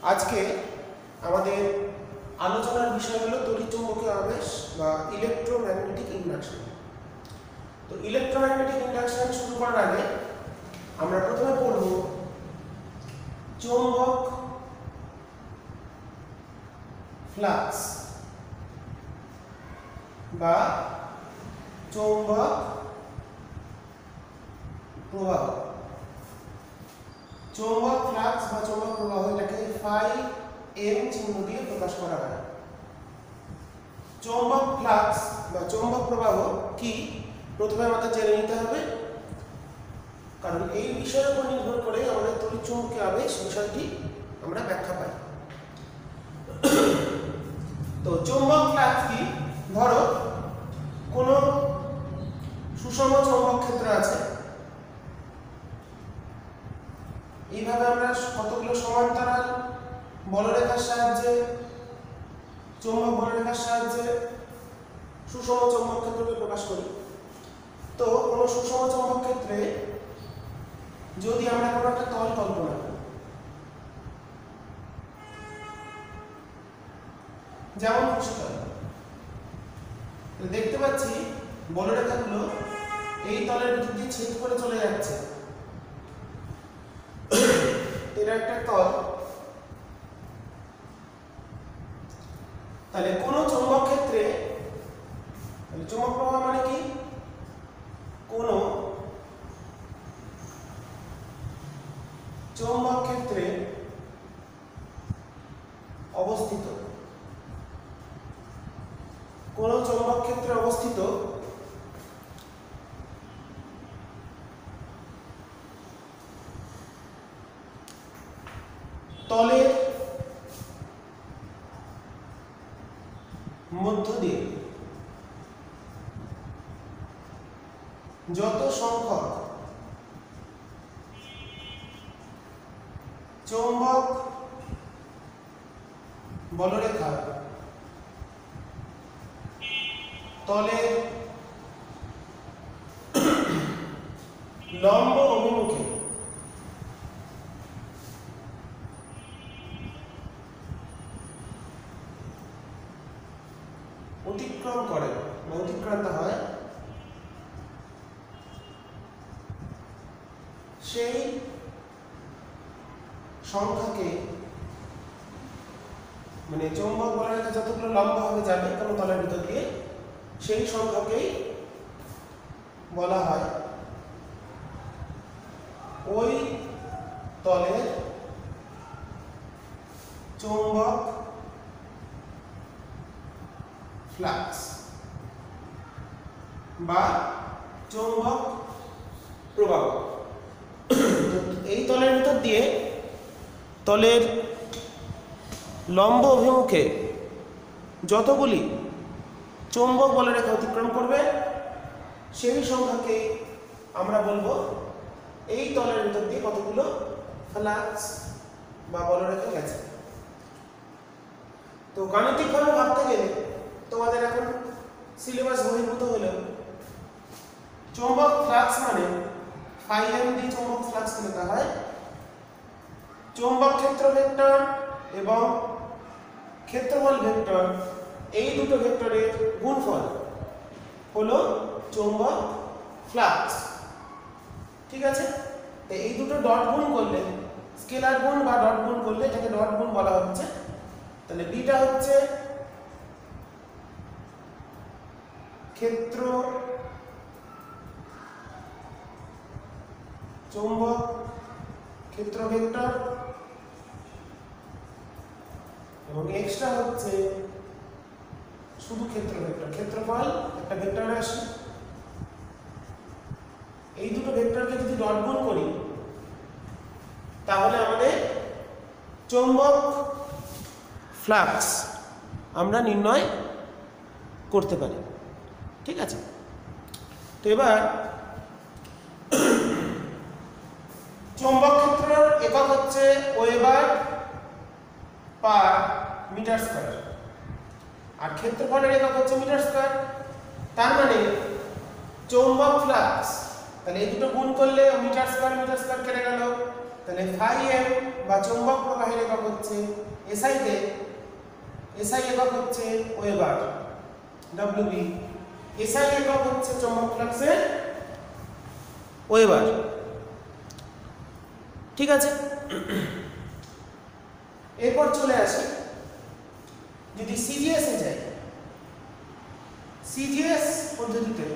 আজকে আমাদের আলোচনার বিষয় হলো তড়িৎচুম্বকীয় আবেশ বা ইলেকট্রোম্যাগনেটিক ইন্ডাকশন। তো ইলেকট্রোম্যাগনেটিক ইন্ডাকশন শুরু করার আগে আমরা প্রথমে পড়ব চৌম্বক ফ্লাক্স বা চৌম্বক প্রবাহ। চৌম্বক ফ্লাক্স বা চৌম্বক প্রবাহ এটাকে ফাই এম চিহ্ন দিয়ে প্রকাশ করা হয়। চৌম্বক ফ্লাক্স বা চৌম্বক প্রবাহ কি প্রথমে আমাদের জেনে নিতে হবে, কারণ এই বিষয়ের উপর নির্ভর করে আমাদের তড়িৎচুম্বকীয় আবেশ বিষয়টি আমরা ব্যাখ্যা পাই। তো চৌম্বক ফ্লাক্স কি? ধরো কোনো সুষম চৌম্বক ক্ষেত্র আছে, এইভাবে আমরা কতগুলো সমান্তরাল বলরেখার সাহায্যে চৌম্বক বলরেখার সাহায্যে সুষম চৌম্বক ক্ষেত্রকে প্রকাশ করি। তো কোনো সুষম চৌম্বক ক্ষেত্রে যদি আমরা কোনো একটা তল কল্পনা করি, যেমন পৃষ্ঠতল, দেখতে পাচ্ছি বলরেখাগুলো এই তলের ভিতর দিয়ে ছেদ করে চলে যাচ্ছে। এটা একটা তল। তাহলে কোন চৌম্বক ক্ষেত্রে চৌম্বক প্রবাহ মানে কি? কোন চৌম্বক ক্ষেত্রে অবস্থিত তলের মধ্য দিয়ে যত সংখ্যক চৌম্বক বলরেখা তলের লম্ব অভিমুখে অতিক্রম করে বা অতিক্রান্ত হয়, সেই সংখ্যাকে মানে চৌম্বক বলরেখা যতগুলো লম্বভাবে যাবে কোনো তলের ভিতর দিয়ে সেই সংখ্যাকেই বলা হয় ওই তলের চৌম্বক ফ্লাক্স বা চৌম্বক প্রবাহ। এই তলের ভিতর দিয়ে তলের লম্ব অভিমুখে যতগুলি চৌম্বক বলরেখা অতিক্রম করবে সেই সংখ্যাকে আমরা বলবো এই তলের ভিতর দিয়ে কতগুলো ফ্লাক্স বা বলরেখা গেছে। তো গাণিতিকভাবে ভাবতে গেলে তোমাদের এখন সিলেবাস বহির্ভূত হলেও চৌম্বক ফ্লাক্স মানে ফাই এম দিয়ে চৌম্বক ফ্লাক্স লেখা হয়। চৌম্বক ক্ষেত্র ভেক্টর এবং ক্ষেত্রফল ভেক্টর এই দুটো ভেক্টরের গুণফল হলো চৌম্বক ফ্লাক্স। ঠিক আছে? তো এই দুটো ডট গুণ করলে, স্কেলার গুণ বা ডট গুণ করলে এটাকে ডট গুণ বলা হচ্ছে। তাহলে বিটা হচ্ছে ক্ষেত্র চৌম্বক ক্ষেত্র ভেক্টর এবং এক্সট্রা হচ্ছে শুধু ক্ষেত্র ভেক্টর। ক্ষেত্রফল একটা ভেক্টর রাশি, এই দুটো ভেক্টরকে যদি ডট গুণ করি তাহলে আমাদের চৌম্বক ফ্লাক্স আমরা নির্ণয় করতে পারি। ঠিক আছে? তো এবার চৌম্বক ক্ষেত্রের একক হচ্ছে ওয়েবার পার মিটার স্কয়ার আর ক্ষেত্রফলের একক হচ্ছে মিটার স্কয়ার। তার মানে চৌম্বক ফ্লাক্স, তাহলে এই দুটো গুণ করলে মিটার স্কয়ার কেটে গেল, তাহলে ফাই এম বা চৌম্বক প্রবাহের একক হচ্ছে এসআই তে এসআই একক হচ্ছে ওয়েবার, ডব্লিউবি এসআই একক হচ্ছে চৌম্বক ফ্লাক্সের ওয়েবার। ঠিক আছে, এরপর চলে আসি যদি সিজিএস এ যাই। সিজিএস পদ্ধতিতে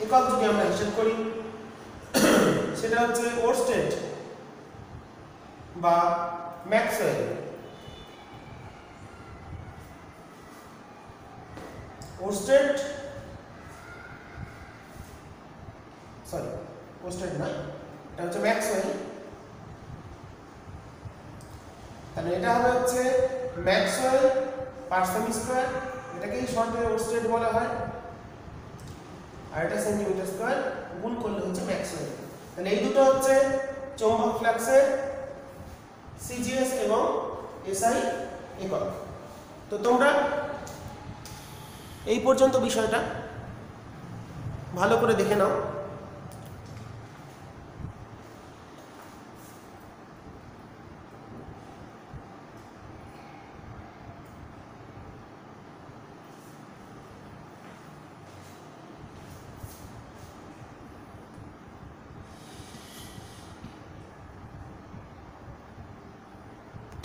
একক যদি আমরা হিসাব করি সেটা হচ্ছে ওরস্টেড বা ম্যাক্সওয়েল। ওরস্টেড না, এটা হচ্ছে ম্যাক্সওয়েল। তাহলে এটা হবে হচ্ছে ম্যাক্সওয়েল পার সেমি স্কয়ার, এটাকেই শর্টে ওরস্টেড বলা হয়, আর এটা সেন্টিমিটার স্কয়ার গুণ করলে হচ্ছে ম্যাক্সওয়েল। তাহলে এই দুটো হচ্ছে চৌম্বক ফ্লাক্সের সিজিএস এবং এসআই একক। তো তোমরা এই পর্যন্ত বিষয়টা ভালো করে দেখে নাও।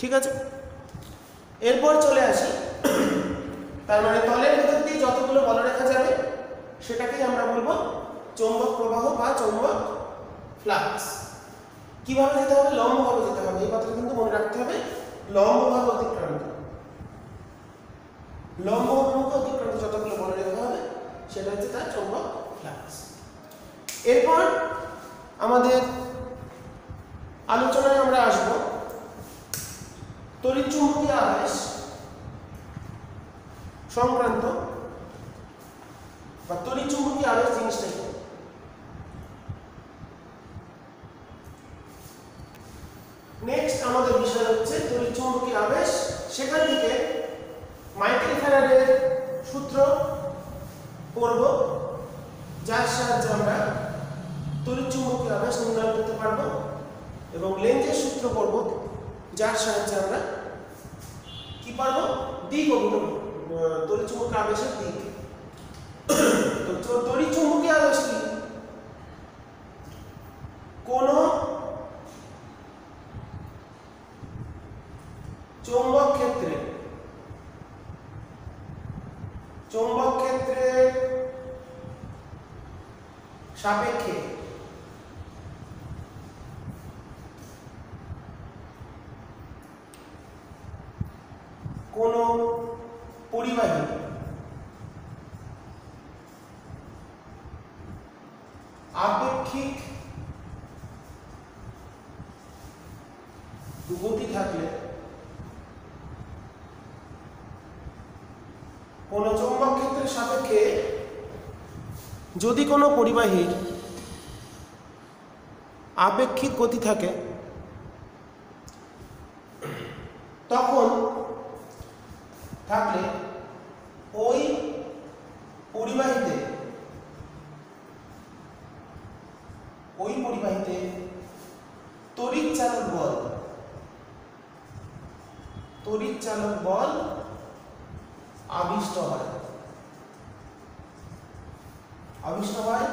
ঠিক আছে, এরপর চলে আসি, তার মানে তলের ভেতর দিয়ে যতগুলো বলরেখা যাবে সেটাকেই আমরা বলবো চৌম্বক প্রবাহ বা চৌম্বক ফ্লাক্স। কিভাবে যেতে হবে? লম্বভাবে যেতে হবে, এই কথাটা কিন্তু মনে রাখতে হবে। লম্বভাবে অতিক্রান্ত, লম্ব অভিমুখে অতিক্রান্ত যতগুলো বলরেখা হবে সেটা হচ্ছে তার চৌম্বক ফ্লাক্স। এরপর আমাদের আলোচনায় আমরা আসবো তড়িৎচুম্বকীয় আবেশ সংক্রান্ত বা তড়িৎচুম্বকীয় আবেশ জিনিসটা কি। নেক্সট আমাদের বিষয় হচ্ছে তড়িৎচুম্বকীয় আবেশ, সেখান থেকে মাইকেল ফ্যারাডের সূত্র পড়ব, যার সাহায্যে আমরা তড়িৎচুম্বকীয় আবেশ নির্ণয় করতে পারবো, এবং লেন্জের সূত্র পড়ব, যার সাহায্যে আমরা কি পারবো? দিক অভিনয়, তড়িৎচুম্বকীয় আবেশের দিক। তো তড়িৎচুম্বকীয় আবেশ কি? কোন চৌম্বক ক্ষেত্রের সাপেক্ষে কোন পরিবাহী আপেক্ষিক গতি থাকলে, কোন চৌম্বক ক্ষেত্রের সাপেক্ষে যদি কোনো পরিবাহীর আপেক্ষিক গতি থাকে তখন থাকলে ওই পরিবাহীতে তড়িৎ চালক বল আবিষ্ট হয়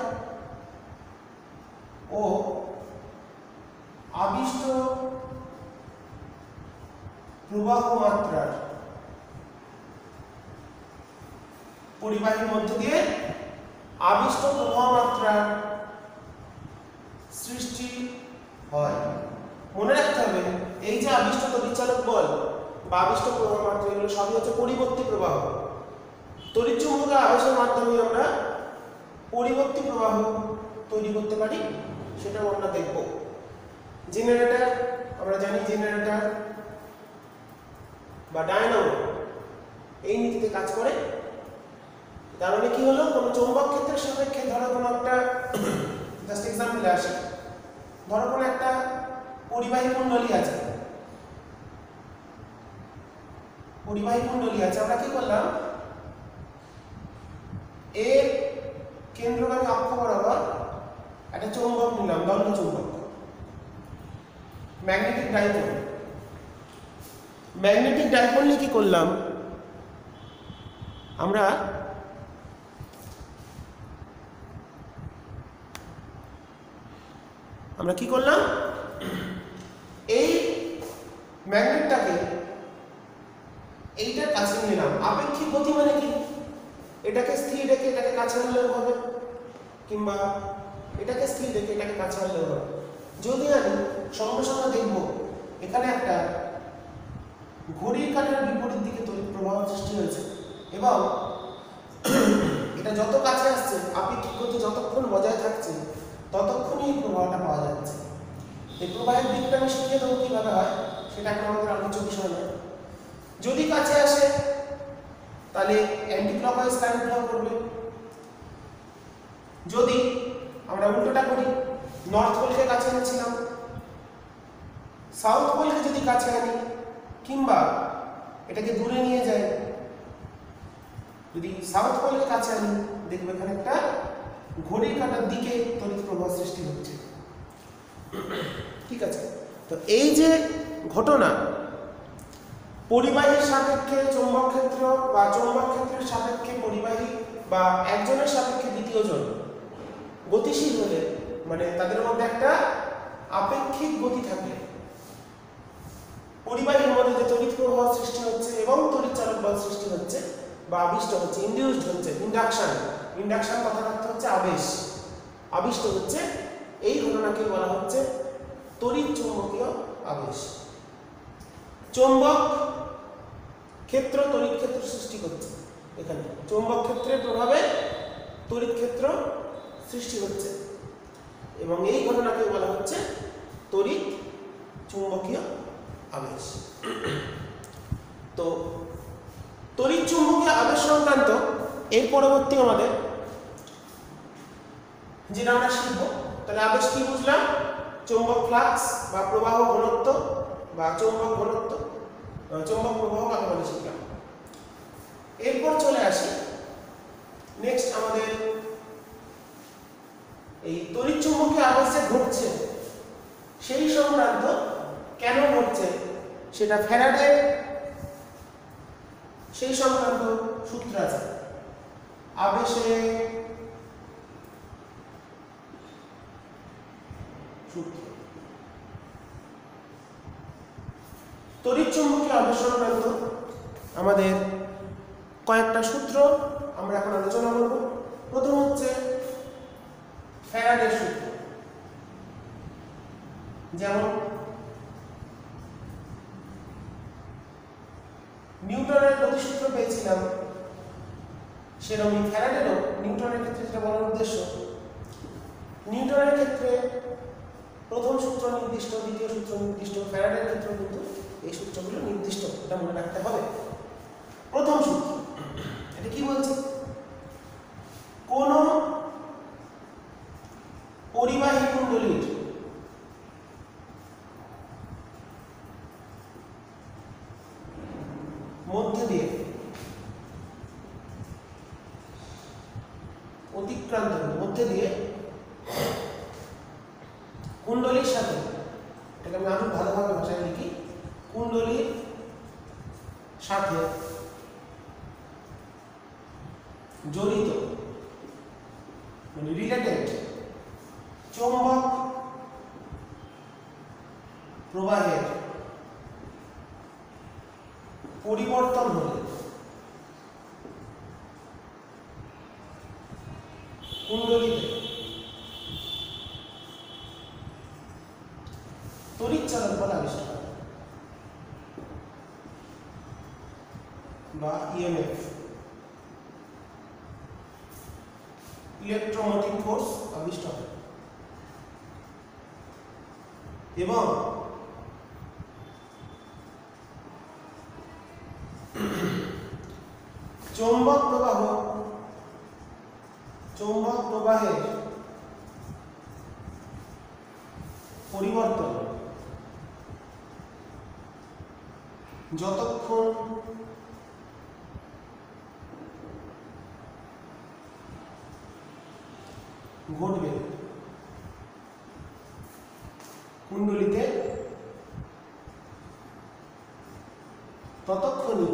ও আবিষ্ট প্রবাহ মাত্রার পরিবাহীর মধ্য দিয়ে আবিষ্ট প্রবাহ মাত্রার সৃষ্টি হয়। মনে রাখতে হবে এই যে আবিষ্ট তড়িৎচালক বল বা আবিষ্ট প্রবাহ মাত্রা, এগুলো সবই হচ্ছে পরিবর্তী প্রবাহ। তড়িৎচুম্বকীয় আবেশের মাধ্যমে আমরা পরিবর্তী প্রবাহ তৈরি করতে পারি, সেটাও আমরা দেখব। জেনারেটর, আমরা জানি জেনারেটর বা ডায়নামো এই নীতিতে কাজ করে। তার মানে কি হলো? কোনো চৌম্বক ক্ষেত্রের সাপেক্ষে ধরো কোনো একটা, জাস্ট এক্সাম্পলে আসি, ধরো কোনো একটা পরিবাহী কুণ্ডলী আছে, আমরা কি করলাম? এর কেন্দ্রগামী অক্ষ বরাবর একটা চৌম্বক নিলাম, দণ্ড চৌম্বক। ম্যাগনেটিক ডাইপোল, ম্যাগনেটিক ডাইপোল নিয়ে কি করলাম আমরা, কি করলাম, এই ম্যাগনেটটাকে এইটার কাছে নিলাম। আপেক্ষিক গতি মানে কি, এটাকে স্থির রেখে এটাকে কাছে আনলেও হবে, কিংবা এটাকে স্থির রেখে এটাকে কাছে আনলেও হবে। যদি আমি সঙ্গে সঙ্গে দেখব এখানে একটা ঘড়ির কাঁটার বিপরীত দিকে তড়িৎ প্রবাহ সৃষ্টি হয়েছে, এবং এটা যত কাছে আসছে আপেক্ষিক গতি যতক্ষণ বজায় থাকছে ততক্ষণই এই প্রবাহটা পাওয়া যাচ্ছে। এই প্রবাহের দিকটা আমি শিখিয়ে দেবো কীভাবে হয়, সেটা এখন আমাদের আলোচ্য বিষয় নয়। যদি কাছে আসে তাহলে অ্যান্টি ক্লকওয়াইজ কারেন্ট ফ্লো করবে। যদি আমরা উল্টোটা করি, নর্থ পোলকে কাছে এনেছিলাম, সাউথ পোলকে যদি কাছে আনি কিংবা এটাকে দূরে নিয়ে যাই, যদি সাউথ পোলকে কাছে আনি দেখবে এখানে একটা ঘড়ির কাঁটার দিকে তড়িৎ প্রবাহ সৃষ্টি হচ্ছে। ঠিক আছে, তো এই যে ঘটনা পরিবাহীর সাপেক্ষে চৌম্বক ক্ষেত্র বা চৌম্বক ক্ষেত্রের সাপেক্ষে পরিবাহী বা একজনের সাপেক্ষে দ্বিতীয়জন গতিশীল হলে, মানে তাদের মধ্যে একটা আপেক্ষিক গতি থাকলে পরিবাহীর মধ্যে যে তড়িৎ প্রবাহ সৃষ্টি হচ্ছে এবং তড়িৎ চালক বল সৃষ্টি হচ্ছে বা আবিষ্ট হচ্ছে, ইনডিউসড হচ্ছে, ইন্ডাকশন, ইন্ডাকশন কথার অর্থ হচ্ছে আবেশ, আবিষ্ট হচ্ছে, এই ঘটনাকে বলা হচ্ছে তড়িৎ চৌম্বকীয় আবেশ। চৌম্বক ক্ষেত্র তড়িৎ ক্ষেত্র সৃষ্টি করছে, এখানে চৌম্বক ক্ষেত্রের প্রভাবে তড়িৎ ক্ষেত্র সৃষ্টি হচ্ছে, এবং এই ঘটনাকে বলা হচ্ছে তড়িৎ চুম্বকীয় আবেশ। তো তড়িৎ চুম্বকীয় আবেশ সংক্রান্ত এর পরবর্তী আমাদের যেটা আমরা শিখব, তাহলে আবেশ কি বুঝলাম, চৌম্বক ফ্লাক্স বা প্রবাহ ঘনত্ব বা চৌম্বক ঘনত্ব, চৌম্বক প্রবাহ কাকে বলে শিখলাম। এরপর চলে আসি নেক্সট আমাদের এই তড়িৎ চুম্বকীয় আবেশ যে ঘটছে সেই সংক্রান্ত কেন ঘটছে সেটা ফ্যারাডে সেই সংক্রান্ত সূত্র আছে। আবেশে সূত্র, তড়িৎ চুম্বকীয় আবেশ সংক্রান্ত আমাদের কয়েকটা সূত্র আমরা এখন আলোচনা করব। প্রথম হচ্ছে ফ্যারাডের সূত্র, যেমন নিউটনের গতিসূত্র পেয়েছিলাম, সেরকমই ফ্যারাডেরও নিউটনের ক্ষেত্রে যেটা বলার উদ্দেশ্য, নিউটনের ক্ষেত্রে প্রথম সূত্র নির্দিষ্ট, দ্বিতীয় সূত্র নির্দিষ্ট, ফ্যারাডের ক্ষেত্রে কিন্তু এই সূত্রগুলো নির্দিষ্ট, এটা মনে রাখতে হবে। প্রথম সূত্র এটা কি বলছে, কোন পরিবাহী কুণ্ডলীর মধ্যে দিয়ে অতিক্রান্ত মধ্যে দিয়ে কুণ্ডলীর সাথে, এটাকে আমি আরো ভালোভাবে ভাষায় লিখি, কুণ্ডলীর সাথে জড়িত মানে রিলেটেড চৌম্বক প্রবাহের পরিবর্তন হলে কুণ্ডলীতে তড়িৎ চালক বল আবিষ্কার হয় বা ইএমএফ, ইলেকট্রোমোটিভ ফোর্স আবিষ্ট হয়, এবং চৌম্বক প্রবাহের পরিবর্তন যতক্ষণ ঘটবে কুণ্ডলীতে ততক্ষণই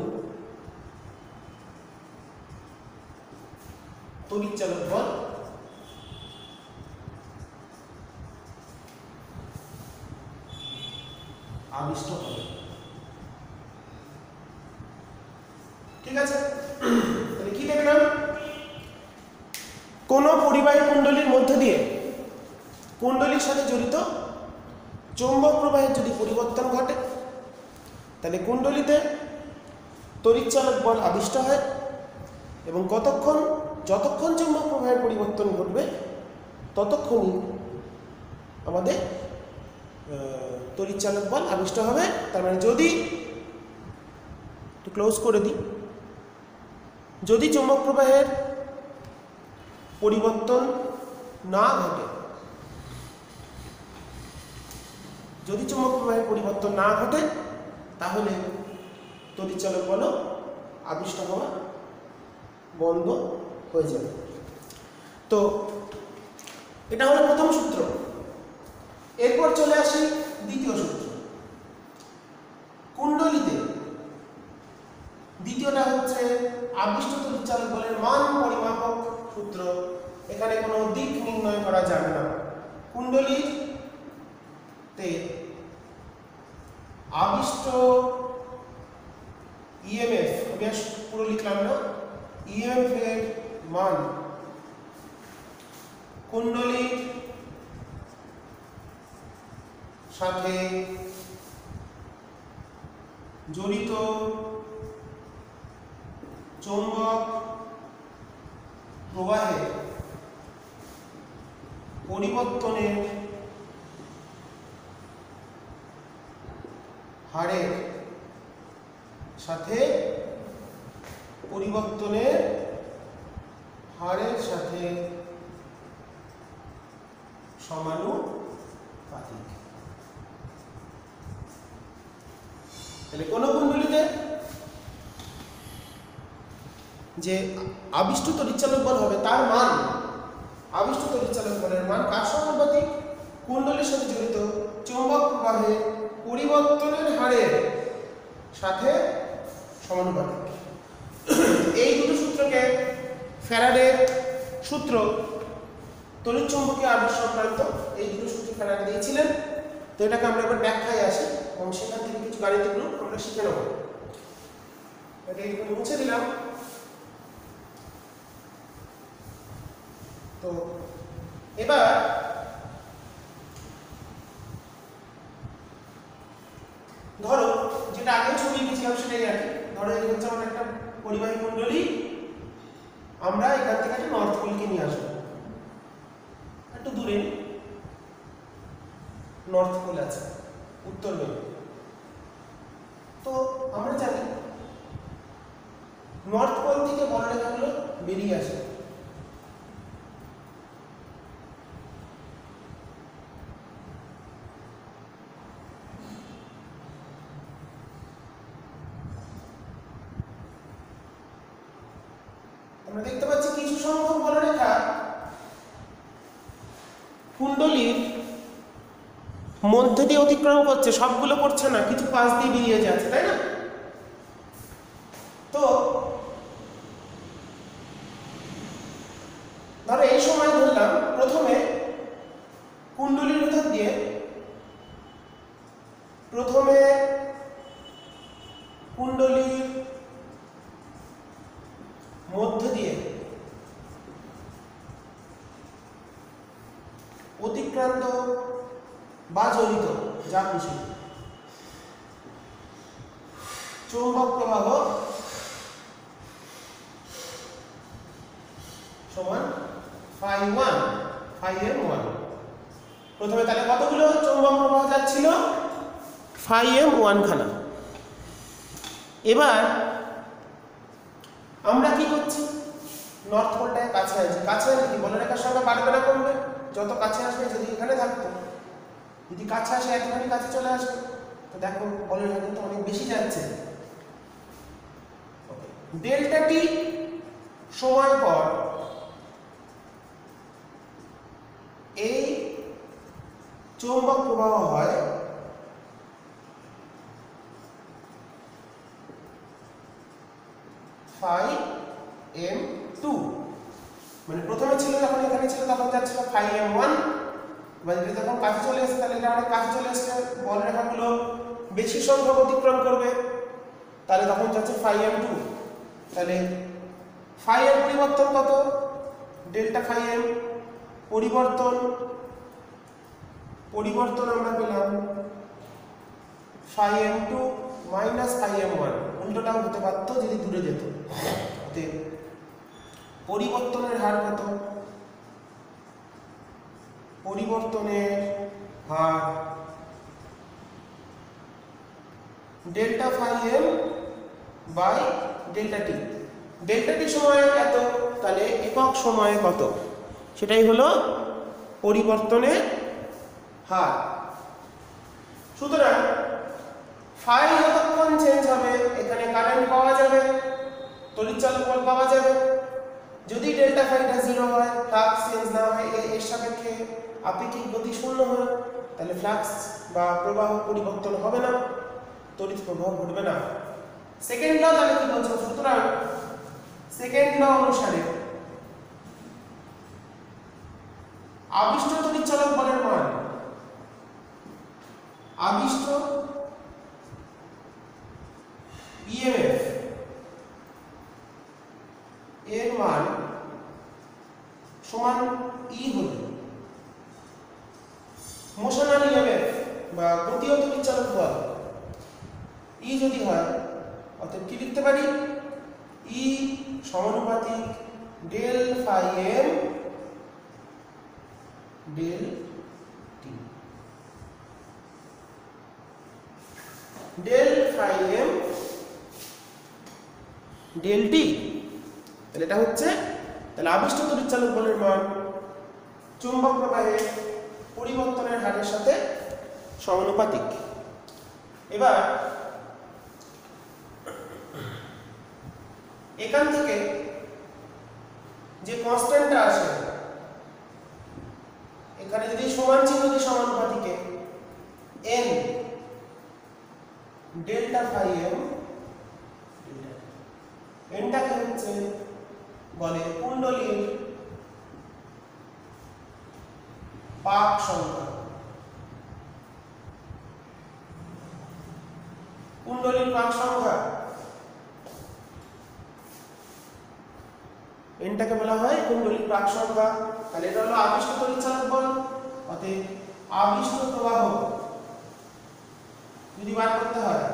তড়িৎচালক বল আবিষ্ট হবে। ঠিক আছে, তাহলে কি দেখলাম? কোন পরিবাহী কুণ্ডলীর মধ্য দিয়ে কুণ্ডলীর সাথে জড়িত চৌম্বক প্রবাহের যদি পরিবর্তন ঘটে তাহলে কুণ্ডলীতে তড়িৎচালক বল আবিষ্ট হয় এবং যতক্ষণ চৌম্বক প্রবাহের পরিবর্তন ঘটবে ততক্ষণই আমাদের তড়িৎচালক বল আবিষ্ট হবে। তার মানে যদি একটু ক্লোজ করে দিই, যদি চৌম্বক প্রবাহের পরিবর্তন না ঘটে, যদি চৌম্বক প্রবাহের পরিবর্তন না ঘটে তাহলে তড়িৎচালক বল আবিষ্ট হওয়া বন্ধ হয়ে যাবে। তো এটা হলো প্রথম সূত্র। এরপর চলে আসি দ্বিতীয় সূত্র। কুণ্ডলীতে দ্বিতীয়টা হচ্ছে আবিষ্ট তড়িৎচালক বলের মান পরিমাপক সূত্র। এখানে কোনো দিক নির্ণয় করা যাবে না। কুণ্ডলীতে আবিষ্ট ইএমএফ, আমি পুরো লিখলাম না, ইএমএফ এর মান কুণ্ডলীর সাথে জড়িত চৌম্বক প্রবাহের পরিবর্তনের হারের সাথে সমানুপাতিক। তাহলে কোন কুণ্ডলীতে যে আবিষ্ট তড়িৎচালক বল হবে তার মান, আবিষ্ট তড়িৎচালক বলের মান কার সমানুপাতিক? কুণ্ডলীর সাথে জড়িত চৌম্বক প্রবাহে পরিবর্তনের হারের সাথে সমানুপাতিক। এই দুটো সূত্রকে ফ্যারাডের সূত্র, তড়িৎচুম্বকীয় আবেশ সংক্রান্ত এই দুটো সূত্র ফ্যারাডে দিয়েছিলেন। তো এটাকে আমরা এবার ব্যাখ্যায় আসি এবং সেখান থেকে কিছু গাণিতিক রূপ আমরা শিখে নেব। এটা একটু মুছে দিলাম। তো এবার ধরো যেটা আগে ছবি এঁকেছিলাম সেটাই রাখি। ধরো এই হচ্ছে আমাদের একটা পরিবাহী কুণ্ডলী, আমরা এখান থেকে একটা নর্থ পোলকে নিয়ে আসবো, একটু দূরে নর্থ পোল আছে, উত্তর মেরু। তো আমরা জানি নর্থ পোল থেকে বলরেখাগুলো বেরিয়ে আসে। আমরা দেখতে পাচ্ছি কিছু সংখ্যক বলরেখা কুণ্ডলীর মধ্যে দিয়ে অতিক্রম করছে, সবগুলো করছে না, কিছু পাশ দিয়ে বেরিয়ে যাচ্ছে, তাই না? তো ধরো এই সময় ধরলাম প্রথমে কুণ্ডলীর ভেতর দিয়ে কুণ্ডলীর মধ্য দিয়ে অতিক্রান্ত বা জড়িত যা খুশি চৌম্বক প্রবাহ সমান φ1 φm1। প্রথমে তাহলে কতগুলো চৌম্বক প্রবাহ যাচ্ছিল? φm1 খানা। এবার আমরা কি করছি? নর্থ পোলটায় কাছে আছে, কাছে আছে কি বলরেখার সংখ্যা বাড়বে না কমবে? যত কাছে আসবে, যদি এখানে থাকতো, যদি কাছে আসে একটুখানি কাছে চলে আসবে, তো দেখো বলরেখা কিন্তু অনেক বেশি যাচ্ছে। ডেল্টা টি সময় পর এই চৌম্বক প্রবাহ হয় phi m2, মানে প্রথমে ছিল যখন এখানে ছিল তখন যাচ্ছিল phi m1, মানে যদি যখন কাছে চলে আসে তাহলে এটা অনেক কাছে চলে আসছে, বলরেখাগুলো বেশি সংখ্যক অতিক্রম করবে, তাহলে তখন যাচ্ছে phi m2। তাহলে phi এর পরিবর্তন কত? ডেল্টা phi m পরিবর্তন আমরা পেলাম phi m2 minus phi m1, উল্টোটাও হতে পারত যদি দূরে যেত। অতএব পরিবর্তনের হার কত? পরিবর্তনের হার delta phi m by delta T. Delta T সময় এত, তাহলে একক সময়ে কত, সেটাই হলো পরিবর্তনের হার। সুতরাং phi যতক্ষণ চেঞ্জ হবে এখানে কারেন্ট পাওয়া যাবে, তড়িৎচালক বল পাওয়া যাবে। যদি ডেল্টা phi-টা 0 হয়, ফ্লাক্স চেঞ্জ না হয়, এর সাপেক্ষে আপেক্ষিক গতি শূন্য হয়, তাহলে ফ্লাক্স বা প্রবাহ পরিবর্তন হবে না, তড়িৎ প্রবাহ ঘটবে না। সেকেন্ড ল তাহলে কি বলছে? সুতরাং সেকেন্ড ল অনুসারে আবিষ্ট তড়িৎচালক বলের মান, আবিষ্ট ইএমএফ এর মান সমান ই হলে মোশনাল ইএমএফ বা গতীয় তড়িৎচালক বল ই যদি হয়, অতএব কি লিখতে পারি? ই সমানুপাতিক del phi m del t, del phi m del t. তাহলে এটা হচ্ছে, তাহলে আবিষ্ট তড়িৎচালক বলের মান চুম্বক প্রবাহের পরিবর্তনের হারের সাথে সমানুপাতিক। এবার এখান থেকে যে কনস্ট্যান্টটা আসে, এখানে যদি সমান চিহ্ন দিয়ে সমানুপাতিকে n ডেল্টা phi m, nটাকে হচ্ছে বলে কুণ্ডলীর পাক সংখ্যা। কুণ্ডলীর পাক সংখ্যা এনটাকে বলা হয় কুণ্ডলীর পাক সংখ্যা। তাহলে এটা হলো আবিষ্ট তড়িৎচালক বল। অতএব আবিষ্ট প্রবাহ যদি বার করতে হয়,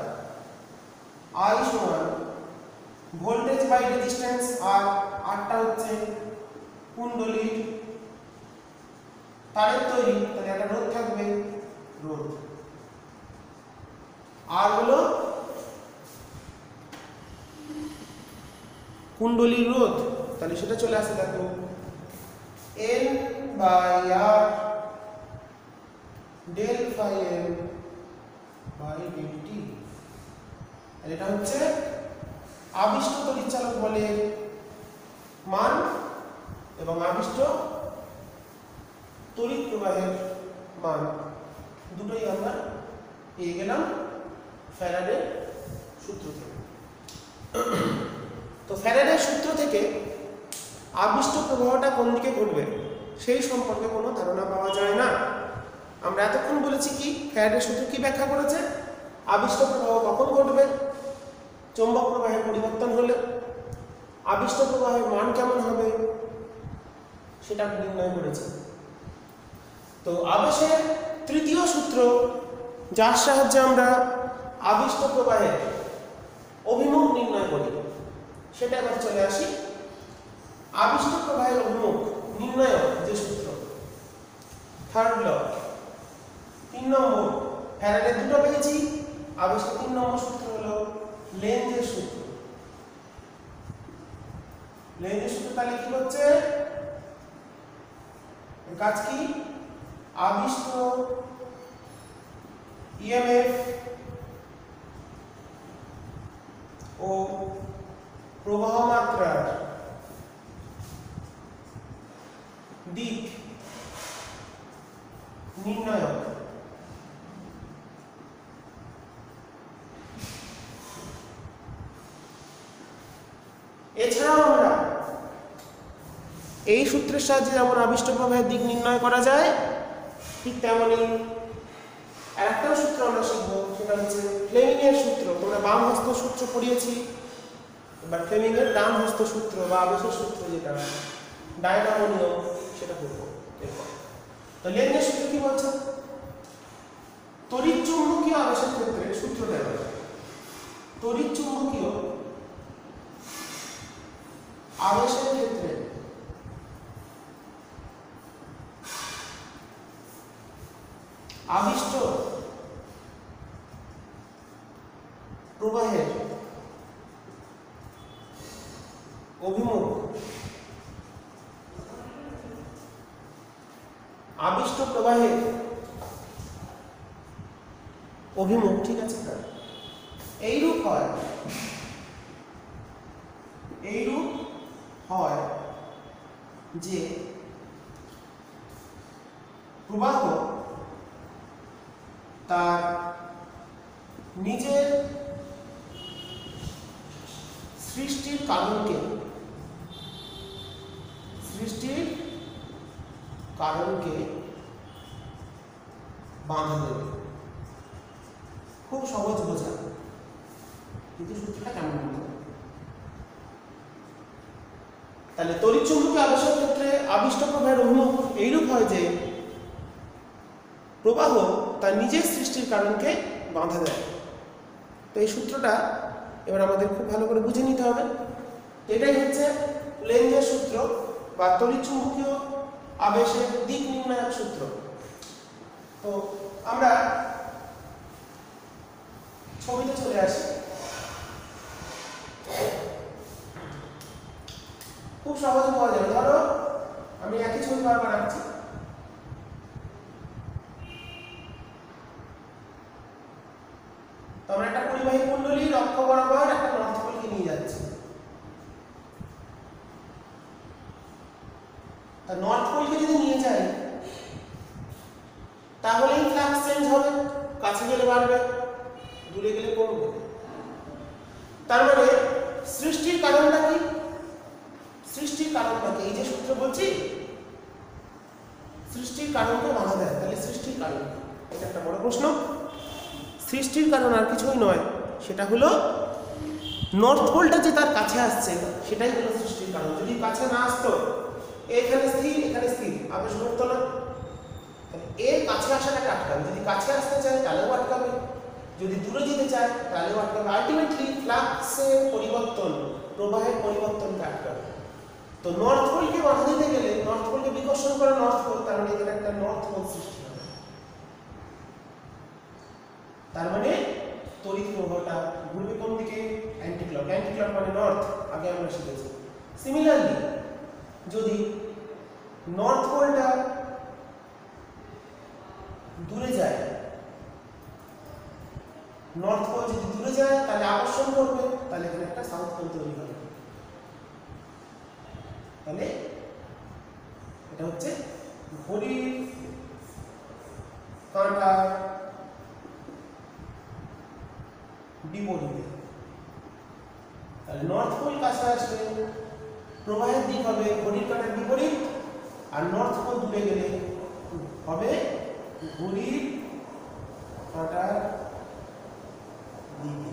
I সমান ভোল্টেজ বাই রেজিস্ট্যান্স, আর আরটা হচ্ছে কুণ্ডলীর তারের তৈরি, তাহলে একটা রোধ থাকবে, রোধ। আর হলো কুণ্ডলীর রোধ, তাহলে সেটা চলে আসে, দেখো n by r del phi m by del t। তাহলে এটা হচ্ছে আবিষ্ট তড়িৎচালক বলের মান এবং আবিষ্ট তড়িৎ প্রবাহের মান, দুটোই আমরা পেয়ে গেলাম ফ্যারাডের সূত্র থেকে। তো ফ্যারাডের সূত্র থেকে আবিষ্ট প্রবাহটা কোন দিকে ঘটবে সেই সম্পর্কে কোনো ধারণা পাওয়া যায় না। আমরা এতক্ষণ বলেছি কি, ফ্যারাডের সূত্র কি ব্যাখ্যা করেছে? আবিষ্ট প্রবাহ কখন ঘটবে? চৌম্বক প্রবাহের পরিবর্তন হলে। আবিষ্ট প্রবাহের মান কেমন হবে সেটা নির্ণয় করেছে। তো আবেশের তৃতীয় সূত্র, যার সাহায্যে আমরা আবিষ্ট প্রবাহের অভিমুখ নির্ণয় করি, সেটা এবার চলে আসি। আবিষ্ট প্রবাহের অভিমুখ নির্ণয় যে সূত্র, থার্ড ল, 3 নম্বর, ফ্যারাডের দুটো পেয়েছি, আবিষ্ট 3 নম্বর সূত্র হলো লেন্জের সূত্র। লেন্জের সূত্র তাহলে কি হচ্ছে? কাজ কি? আবিষ্ট ইএমএফ ও প্রবাহ মাত্রার দিক নির্ণায়ক এছাড়াও আমরা এই সূত্রের সাহায্যে যেমন আবিষ্ট প্রবাহের দিক নির্ণয় করা যায়, ঠিক তেমনি আরেকটাও সূত্র আমরা শিখবো, সেটা হচ্ছে ফ্লেমিংয়ের সূত্র। তোমরা বাম হস্ত সূত্র পড়িয়েছি, এবার ফ্লেমিংয়ের ডান হস্ত সূত্র বা আবেশের সূত্র, যেটা ডায়নামো নিয়ম, সেটা পড়বো এরপর। তো লেঞ্জের সূত্র কি বলছে? তড়িৎ চুম্বকীয় আবেশের ক্ষেত্রে সূত্রটা এবার তড়িৎ চুম্বকীয় আবেশের ক্ষেত্রে আবিষ্ট প্রবাহের অভিমুখ আবিষ্ট প্রবাহের অভিমুখ, ঠিক আছে, এইরূপ হয় যে প্রবাহ তার নিজের সৃষ্টির কারণকে বাঁধা দেবে। খুব সহজ বোঝা, কিন্তু সূত্রটা কেমন হবে? তাহলে তড়িৎ চুম্বকীয় আবেশের ক্ষেত্রে আবিষ্ট প্রবাহের অভিমুখ এইরূপ হয় যে প্রবাহ তার নিজের সৃষ্টির কারণকে বাঁধা দেয়। তো এই সূত্রটা এবার আমাদের খুব ভালো করে বুঝে নিতে হবে। এটাই হচ্ছে লেঞ্জের সূত্র বা তড়িৎ চুম্বকীয় আবেশের দিক নির্ণায়ক সূত্র। তো আমরা ছবিতে চলে আসি। খুব সহজে পাওয়া যাবে। ধরো আমি একই ছবি বারবার আঁকছি। তো আমরা একটা পরিবাহী কুণ্ডলীর অক্ষ বরাবর একটা নর্থ পোলকে নিয়ে যাচ্ছি। তা নর্থ পোলকে যদি নিয়ে যাই তাহলেই ফ্লাক্স চেঞ্জ হবে, কাছে গেলে বাড়বে, দূরে গেলে কমবে। তার মানে সৃষ্টির কারণটা কি? এই যে সূত্র বলছি, সৃষ্টির কারণকে বাধা দেয়, তাহলে সৃষ্টির কারণ এটা একটা বড় প্রশ্ন। সৃষ্টির কারণ আর কিছুই নয়, সেটা হলো নর্থ পোলটা যে তার কাছে আসছে, সেটাই হলো সৃষ্টির কারণ। যদি কাছে না আসতো, এখানে স্থির আবেশ ঘটতো না, এর কাছে আসাটাকে আটকাবে। যদি কাছে আসতে চায় তাহলেও আটকাবে, যদি দূরে যেতে চায় তাহলেও আটকাবে। আলটিমেটলি ফ্লাক্সের পরিবর্তন, প্রবাহের পরিবর্তনকে আটকাবে। তো নর্থ পোলকে বাধা দিতে গেলে, নর্থ পোলকে বিকর্ষণ করে নর্থ পোল, তার মানে এখানে একটা নর্থ পোল সৃষ্টি হবে। তার মানে তড়িৎ প্রবাহটা ঘুরবে কোন দিকে? অ্যান্টিক্লক। অ্যান্টিক্লক মানে নর্থ, আগে আমরা শিখেছি। সিমিলারলি যদি নর্থ পোলটা দূরে যায়, নর্থ পোল যদি দূরে যায় তাহলে আকর্ষণ করবে, তাহলে এখানে একটা সাউথ পোল তৈরি হবে। তাহলে এটা হচ্ছে ঘড়ির কাঁটার বিপরীতে। তাহলে নর্থ পোল কাছে আসলে প্রবাহের দিক হবে ঘড়ির কাঁটার বিপরীত, আর নর্থ পোল দূরে গেলে হবে ঘড়ির কাঁটার দিকে।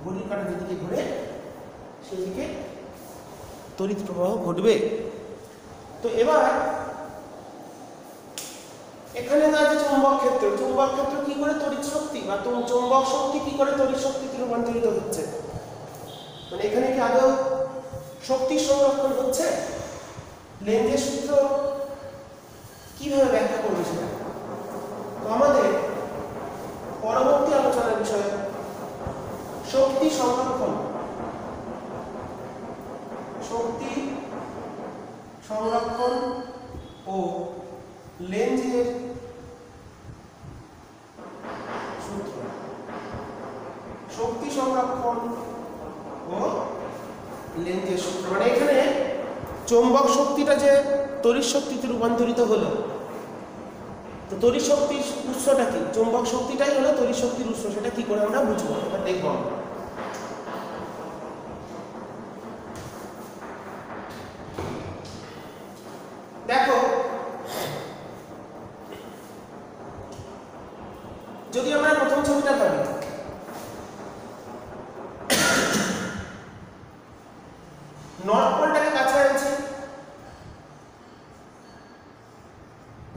ঘড়ির কাঁটা যেদিকে ঘুরে সেদিকে তড়িৎ প্রবাহ ঘটবে। তো এবার এখানে আছে চৌম্বক ক্ষেত্র। চৌম্বক ক্ষেত্র কি করে তড়িৎ শক্তি বা চৌম্বক শক্তি কি করে তড়িৎ শক্তিতে রূপান্তরিত হচ্ছে, মানে এখানে কি আদৌ শক্তি সংরক্ষণ হচ্ছে? লেঞ্জের সূত্র কিভাবে ব্যাখ্যা করবে সেটা তো আমাদের পরবর্তী আলোচনার বিষয়। শক্তি সংরক্ষণ ও লেঞ্জের সূত্র। শক্তি সংরক্ষণ ও লেঞ্জের সূত্র মানে এখানে চৌম্বক শক্তিটা যে তড়িৎ শক্তিতে রূপান্তরিত হলো, তো তড়িৎ শক্তির উৎসটা কি? চৌম্বক শক্তিটাই হলো তড়িৎ শক্তির উৎস। সেটা কি করে আমরা বুঝবো, এটা দেখবো আমরা। যদি আমরা প্রথম ছবিটা ভাবি, নর্থ পোলটাকে কাছে আনছি,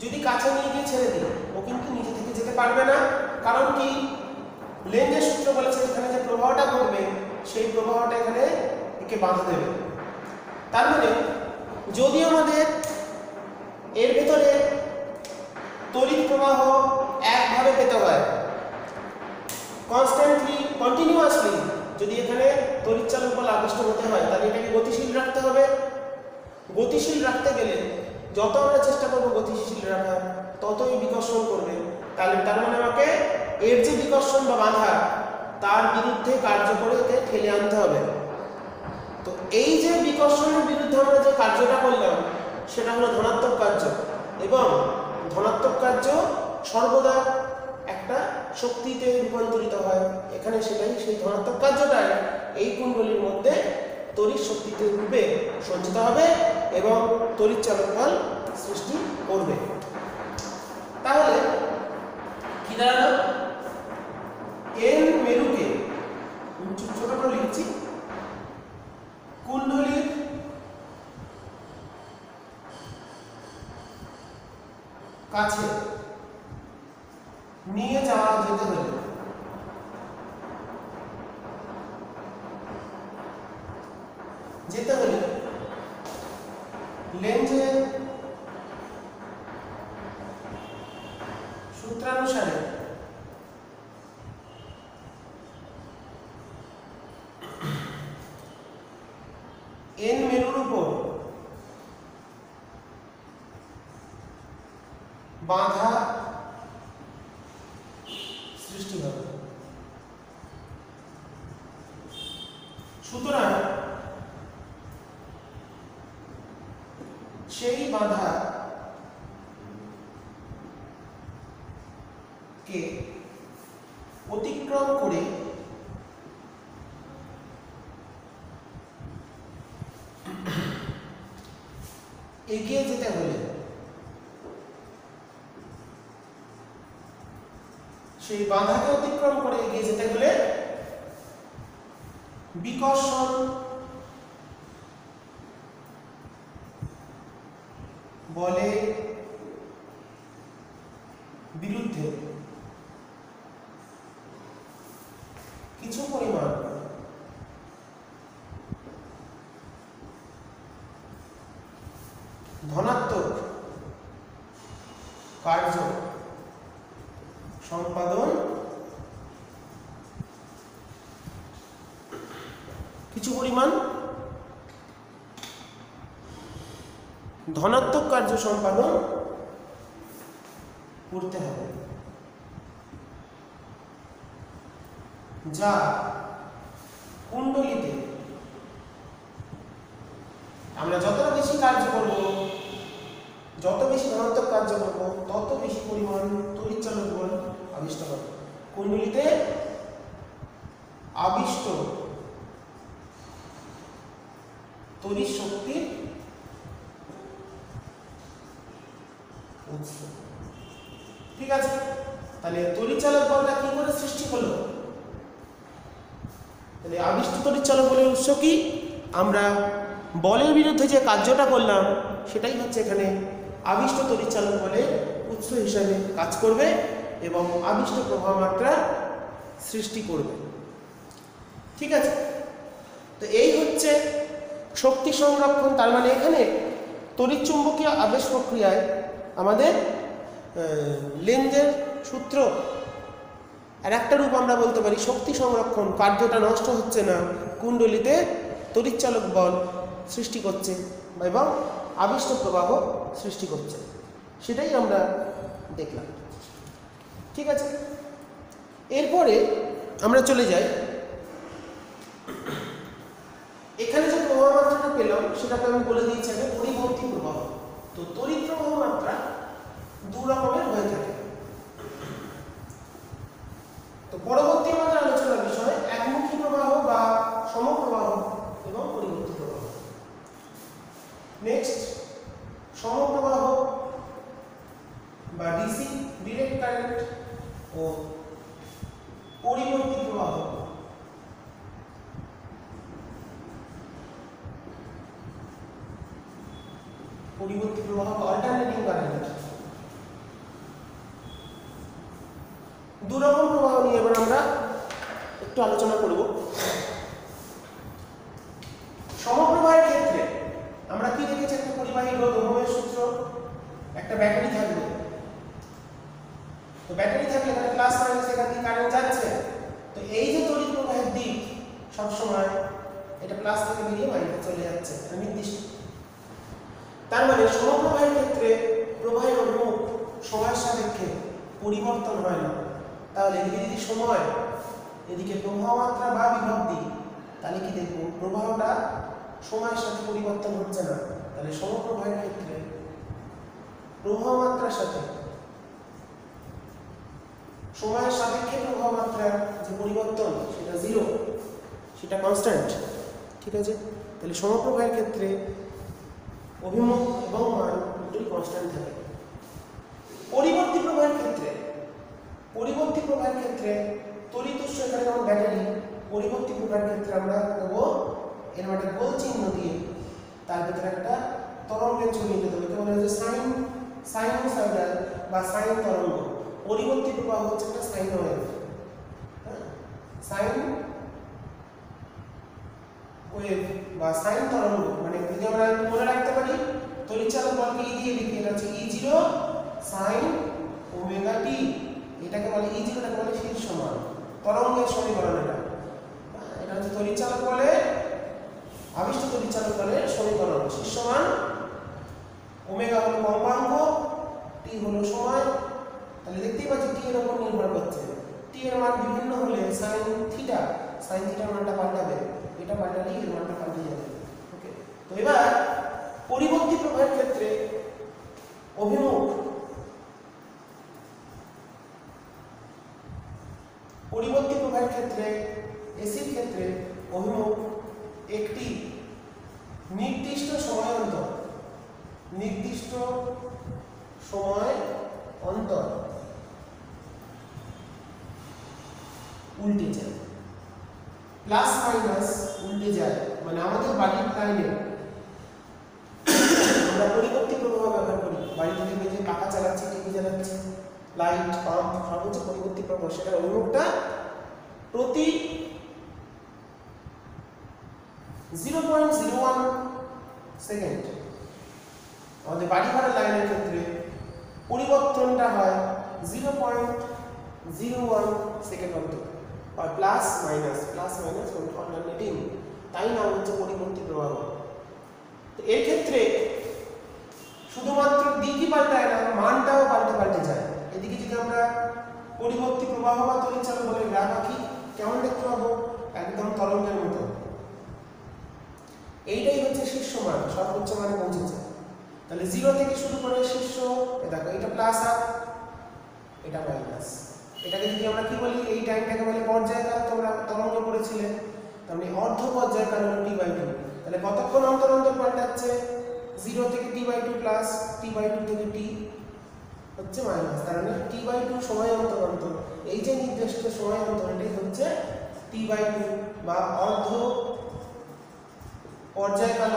যদি কাছে নিয়ে গিয়ে ছেড়ে দিই ও কিন্তু নিচে থেকে যেতে পারবে না, কারণ কি লেন্জের সূত্র বলেছে এখানে যে প্রবাহটা ঘটবে সেই প্রবাহটা এখানে একে বাধা দেবে। তার মানে যদি আমাদের এর ভেতরে তড়িৎ প্রবাহ একভাবে পেতে হয়, কনস্ট্যান্টলি কন্টিনিউয়াসলি যদি এখানে তড়িৎ চালক বল আবিষ্ট হতে হয়, তাহলে এটাকে গতিশীল রাখতে হবে। গতিশীল রাখতে গেলে যত আমরা চেষ্টা করব গতিশীল রাখার, ততই বিকর্ষণ করবে। তাহলে তার মানে আমাকে এর যে বিকর্ষণ বা বাধা তার বিরুদ্ধে কার্য করে একে ঠেলে আনতে হবে। তো এই যে বিকর্ষণের বিরুদ্ধে আমরা যে কার্যটা করলাম সেটা হলো ধনাত্মক কার্য, এবং ধনাত্মক কার্য সর্বদা একটা শক্তিতে রূপান্তরিত হয়। এখানে সেটাই সেই ধনাত্মক কার্যটাই এই কুণ্ডলীর মধ্যে তড়িৎ শক্তিতে রূপে সঞ্চিত হবে এবং তড়িৎ চালক বল সৃষ্টি করবে। তাহলে কি দাঁড়ালো? এন মেরুকে ছোট করে লিখছি, কুণ্ডলীর কাছে নিয়ে যাওয়া যেতে হলে লেন্জের সূত্রানুসারে এন মেরুর উপর বাধা সৃষ্টি হবে। সুতরাং সেই বাধা কে অতিক্রম করে এগিয়ে যেতে হলে সেই বাধাকে অতিক্রম করে এগিয়ে যেতে হলে বিকর্ষণ বলের বিরুদ্ধে কিছু পরিমাণ ধনাত্মক কার্য সম্পাদন ধনাত্মক কার্য সম্পাদন করতে হবে, যা কুণ্ডলীতে আমরা যতটা বেশি কার্য করব, যত বেশি ধনাত্মক কার্য করব, তত বেশি পরিমাণ তড়িৎচালক বল আবিষ্ট হবে। কুণ্ডলীতে আবিষ্ট তড়িৎ শক্তির উৎস। ঠিক আছে, তাহলে তড়িৎচালক বলটা কি করে সৃষ্টি হলো? তাহলে আবিষ্ট তড়িৎচালক বলের উৎস কি? আমরা বলের বিরুদ্ধে যে কার্যটা করলাম সেটাই হচ্ছে এখানে আবিষ্ট তড়িৎচালক বলের উৎস হিসাবে কাজ করবে এবং আবিষ্ট প্রবাহ মাত্রা সৃষ্টি করবে। ঠিক আছে, তো এই হচ্ছে শক্তি সংরক্ষণ। তার মানে এখানে তড়িৎচুম্বকীয় আবেশ প্রক্রিয়ায় আমাদের লেন্জের সূত্র আর একটা রূপ আমরা বলতে পারি শক্তি সংরক্ষণ। কার্যটা নষ্ট হচ্ছে না, কুণ্ডলীতে তড়িৎচালক বল সৃষ্টি করছে এবং আবিষ্ট প্রবাহ সৃষ্টি করছে, সেটাই আমরা দেখলাম। ঠিক আছে, এরপরে আমরা চলে যাই, এখানে যে প্রবাহ মাত্রাটা পেলাম সেটাকে আমি বলে দিয়েছি আগে পরিবর্তী প্রবাহ। তো তড়িৎ প্রবাহ মাত্রা দু রকমের হয়ে থাকে। তো পরবর্তী আমাদের আলোচনার বিষয় একমুখী প্রবাহ বা সমপ্রবাহ এবং পরিবর্তী প্রবাহ। নেক্সট, সমপ্রবাহ বা ডিসি ডিরেক্ট কারেন্ট ও আলোচনা করব। সমপ্রবাহের ক্ষেত্রে আমরা কি দেখেছি, একটা পরিবাহী রোধ ওহমের সূত্র, একটা ব্যাটারি থাকবে। তো ব্যাটারি থাকলে এখানে প্লাস মাইনাস এখান থেকে কারেন্ট যাচ্ছে। তো এই যে তড়িৎ প্রবাহের দিক সব সময় এটা প্লাস থেকে বেরিয়ে মাইনাসে চলে যাচ্ছে নির্দিষ্ট। তার মানে সমপ্রবাহের ক্ষেত্রে প্রবাহের অভিমুখ সময়ের সাপেক্ষে পরিবর্তন হয় না। তাহলে এদিকে যদি সময়, এদিকে প্রবাহ মাত্রা বা বিভব দিক, তাহলে কি দেখব, প্রবাহটা সময়ের সাথে পরিবর্তন হচ্ছে না। তাহলে সমপ্রবাহের ক্ষেত্রে প্রবাহ মাত্রার সাথে সময়ের সাপেক্ষে প্রবাহ মাত্রার যে পরিবর্তন সেটা জিরো, সেটা কনস্ট্যান্ট। ঠিক আছে, তাহলে সমপ্রবাহের ক্ষেত্রে অভিমুখ এবং মান দুটোই কনস্ট্যান্ট থাকে। পরিবর্তী প্রবাহের ক্ষেত্রে তড়িৎ উৎস এখানে যেমন ব্যাটারি, পরিবর্তী প্রবাহের ক্ষেত্রে আমরা নেব এর একটা গোল চিহ্ন দিয়ে তার ভিতরে একটা তরঙ্গের ছবি নিতে হবে। বলা হচ্ছে সাইনোসয়েডাল বা সাইন তরঙ্গ। পরিবর্তী প্রবাহ হচ্ছে একটা সাইন ওয়েভ, সাইন ওয়েভ বা সাইন তরঙ্গ। মানে যদি আমরা মনে রাখতে পারি তড়িৎচালক বলকে ই দিয়ে লিখি, এটা হচ্ছে E0 sin ওমেগা t। এটাকে বলে E0, এটাকে বলে শীর্ষ মান, তরঙ্গের সমীকরণ। এটা হচ্ছে তড়িৎচালক বলে, আবিষ্ট তড়িৎচালক বলের সমীকরণ। শীর্ষ মান, ওমেগা হলো কম্পাঙ্ক, t হলো সময়। তাহলে দেখতেই পাচ্ছি t এর উপর নির্ভর করছে। t এর মান বিভিন্ন হলে sin থিটা মানটা পাল্টাবে, এটা পাল্টালেই এর মানটা পাল্টে যাবে। ওকে, তো এবার পরিবর্তী প্রবাহের ক্ষেত্রে অভিমুখ, পরিবর্তী প্রবাহের ক্ষেত্রে এসির ক্ষেত্রে অভিমুখ একটি নির্দিষ্ট সময় অন্তর উল্টে যায়, প্লাস মাইনাস উল্টে যায়। মানে আমাদের বাড়ির লাইনে আমরা পরিবর্তী প্রবাহ ব্যবহার করি। বাড়িতে দেখবে যে পাখা চালাচ্ছি, টিভি চালাচ্ছি, লাইট, পাম্প, সব হচ্ছে পরিবর্তী প্রবাহ। সেটার অভিমুখটা প্রতি 0.01 সেকেন্ড। আমাদের বাড়ি ঘরের লাইনের ক্ষেত্রে পরিবর্তনটা হয় 0.01 সেকেন্ড অন্তর, আর প্লাস মাইনাস অল্টারনেটিং, তাই নাম হচ্ছে পরিবর্তী প্রবাহ। তো এর ক্ষেত্রে শুধুমাত্র দিকই পাল্টায় না, মানটাও পাল্টে যায়। এদিকে যদি আমরা পরিবর্তী প্রবাহ বা তড়িৎচালক বলে গ্রাফ আঁকি, কেমন দেখতে পাবো, একদম তরঙ্গের মতো। এইটাই হচ্ছে শীর্ষ মান, সর্বোচ্চ মানে পৌঁছেছে। তাহলে 0 থেকে শুরু করে শীর্ষ, দেখো এটা প্লাস আর এটা মাইনাস। এটাকে যদি আমরা কি বলি, এই টাইমটাকে বলে পর্যায়কাল। তোমরা তরঙ্গ পড়েছিলে, তার মানে অর্ধ পর্যায়কাল হলো t/2। তাহলে কতক্ষণ অন্তর অন্তর পাল্টাচ্ছে, 0 থেকে t/2 প্লাস, t/2 থেকে t হচ্ছে মাইনাস। তার মানে t/2 সময় অন্তর এই যে নির্দিষ্ট সময় অন্তর, এটাই হচ্ছে t/2 বা অর্ধ পর্যায়কাল